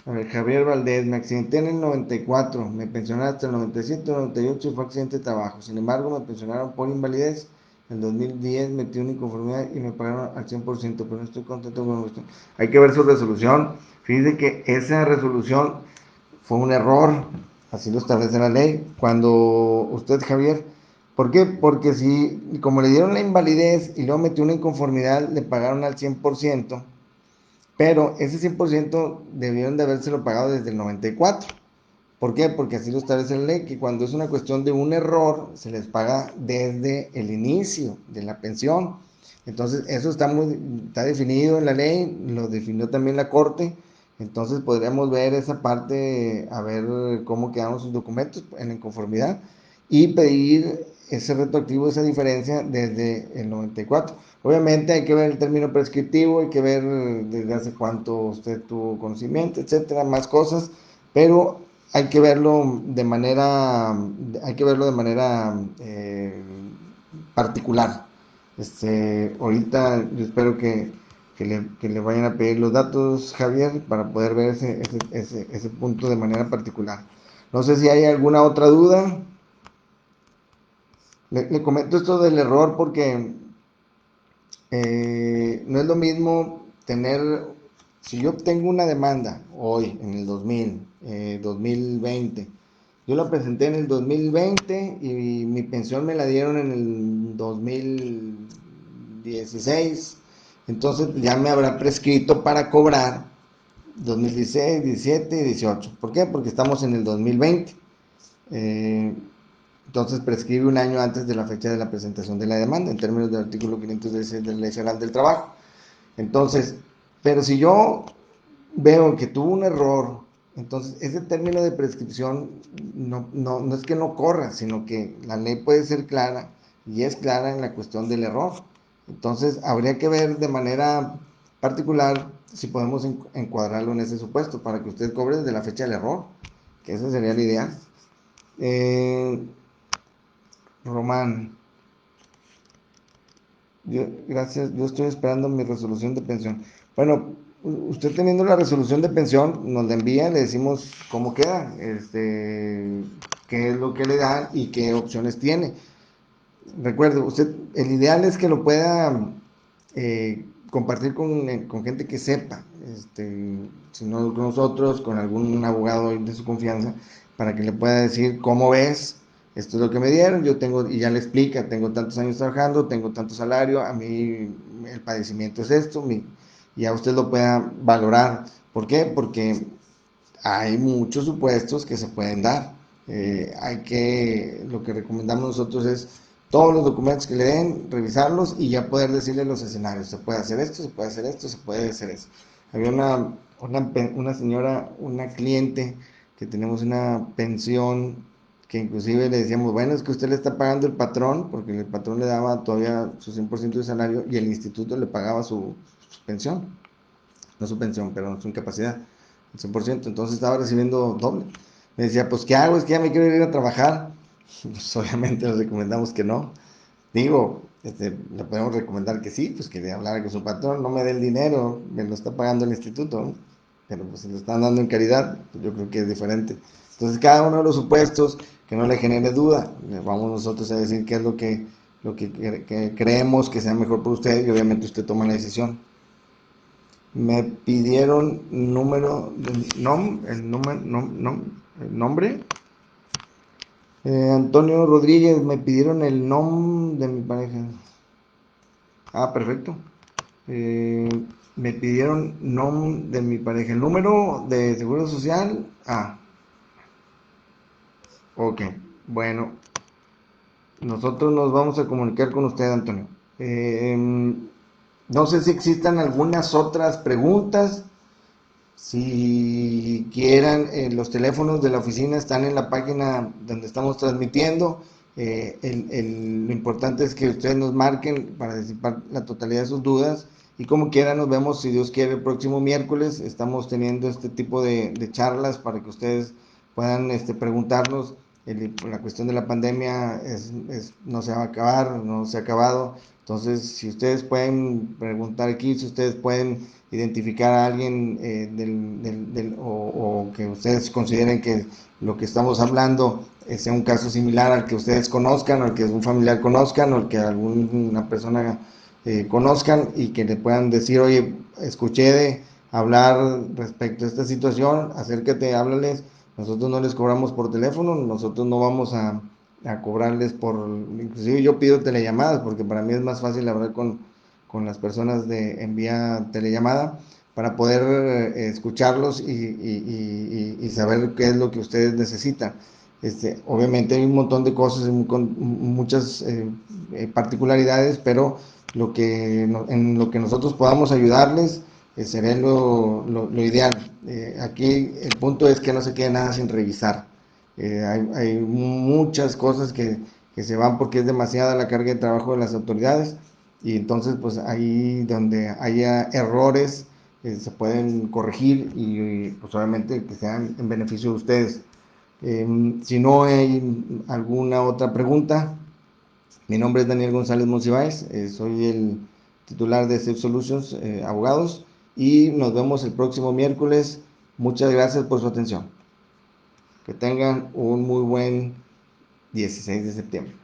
A ver, Javier Valdés, me accidenté en el 94, me pensionaron hasta el 97, 98 y fue accidente de trabajo. Sin embargo, me pensionaron por invalidez. En 2010 metí una inconformidad y me pagaron al 100%, pero no estoy contento con esto. Hay que ver su resolución. Fíjense que esa resolución fue un error, así lo establece la ley. Cuando usted, Javier, ¿por qué? Porque si, como le dieron la invalidez y luego metió una inconformidad, le pagaron al 100%, pero ese 100% debieron de habérselo pagado desde el 94. ¿Por qué? Porque así lo establece la ley, que cuando es una cuestión de un error, se les paga desde el inicio de la pensión. Entonces, eso está definido en la ley, lo definió también la Corte. Entonces, podríamos ver esa parte, a ver cómo quedaron sus documentos en la inconformidad y pedir ese retroactivo, esa diferencia desde el 94. Obviamente hay que ver el término prescriptivo, hay que ver desde hace cuánto usted tuvo conocimiento, etcétera, más cosas, pero hay que verlo de manera particular. Ahorita yo espero que le vayan a pedir los datos, Javier, para poder ver ese punto de manera particular. No sé si hay alguna otra duda. Le comento esto del error porque no es lo mismo si yo tengo una demanda hoy, en el 2020, yo la presenté en el 2020 y mi pensión me la dieron en el 2016, entonces ya me habrá prescrito para cobrar 2016, 17 y 18. ¿Por qué? Porque estamos en el 2020. Entonces prescribe un año antes de la fecha de la presentación de la demanda, en términos del artículo 516 de la Ley Federal del Trabajo. Entonces, pero si yo veo que tuvo un error, entonces ese término de prescripción no es que no corra, sino que la ley puede ser clara y es clara en la cuestión del error. Entonces, habría que ver de manera particular si podemos encuadrarlo en ese supuesto para que usted cobre desde la fecha del error, que esa sería la idea. Román, gracias, yo estoy esperando mi resolución de pensión. Bueno, usted teniendo la resolución de pensión, nos la envía, le decimos cómo queda, qué es lo que le dan y qué opciones tiene. Recuerde, el ideal es que lo pueda compartir con gente que sepa, si no con nosotros, con algún abogado de su confianza, para que le pueda decir cómo ves, esto es lo que me dieron, yo tengo, y ya le explica, tengo tantos años trabajando, tengo tanto salario, a mí el padecimiento es esto, y ya usted lo pueda valorar. ¿Por qué? Porque hay muchos supuestos que se pueden dar. Lo que recomendamos nosotros es todos los documentos que le den, revisarlos y ya poder decirle los escenarios. Se puede hacer esto, se puede hacer esto, se puede hacer eso. Había una señora, una cliente que tenemos una pensión que inclusive le decíamos, bueno, es que usted le está pagando el patrón, porque el patrón le daba todavía su 100% de salario y el instituto le pagaba su pensión, no su pensión, pero su incapacidad, el 100%, entonces estaba recibiendo doble. Me decía, pues, ¿qué hago? Es que ya me quiero ir a trabajar. Pues obviamente les recomendamos que no. Digo, le podemos recomendar que sí, pues que le hablara con su patrón, no me dé el dinero, me lo está pagando el instituto, ¿no? Pero pues si lo están dando en caridad, pues yo creo que es diferente. Entonces cada uno de los supuestos que no le genere duda, le vamos nosotros a decir qué es que creemos que sea mejor para usted y obviamente usted toma la decisión. Me pidieron número, el nombre. Antonio Rodríguez, me pidieron el nombre de mi pareja. Ah, perfecto. Eh, Me pidieron nombre de mi pareja. El número de seguro social. Ah, ok. Bueno, nosotros nos vamos a comunicar con usted, Antonio. No sé si existan algunas otras preguntas. Si quieran, los teléfonos de la oficina están en la página donde estamos transmitiendo. Lo importante es que ustedes nos marquen para disipar la totalidad de sus dudas. Y como quiera, nos vemos, si Dios quiere, el próximo miércoles. Estamos teniendo este tipo de charlas para que ustedes puedan preguntarnos. La cuestión de la pandemia no se va a acabar, no se ha acabado. Entonces, si ustedes pueden preguntar aquí, si ustedes pueden identificar a alguien o que ustedes consideren que lo que estamos hablando sea un caso similar al que ustedes conozcan, o al que un familiar conozcan, o al que alguna persona conozcan y que le puedan decir, oye, escuché de hablar respecto a esta situación, acércate, háblales. Nosotros no les cobramos por teléfono, nosotros no vamos a cobrarles inclusive yo pido telellamadas porque para mí es más fácil hablar con las personas en vía telellamada para poder escucharlos y saber qué es lo que ustedes necesitan. Obviamente hay un montón de cosas, muchas particularidades, pero en lo que nosotros podamos ayudarles sería lo ideal. Aquí el punto es que no se quede nada sin revisar. Hay muchas cosas que se van porque es demasiada la carga de trabajo de las autoridades y entonces pues ahí donde haya errores se pueden corregir pues obviamente que sean en beneficio de ustedes. Si no hay alguna otra pregunta, mi nombre es Daniel González Monsiváis, soy el titular de Safe Solutions Abogados y nos vemos el próximo miércoles. Muchas gracias por su atención. Que tengan un muy buen 16 de septiembre.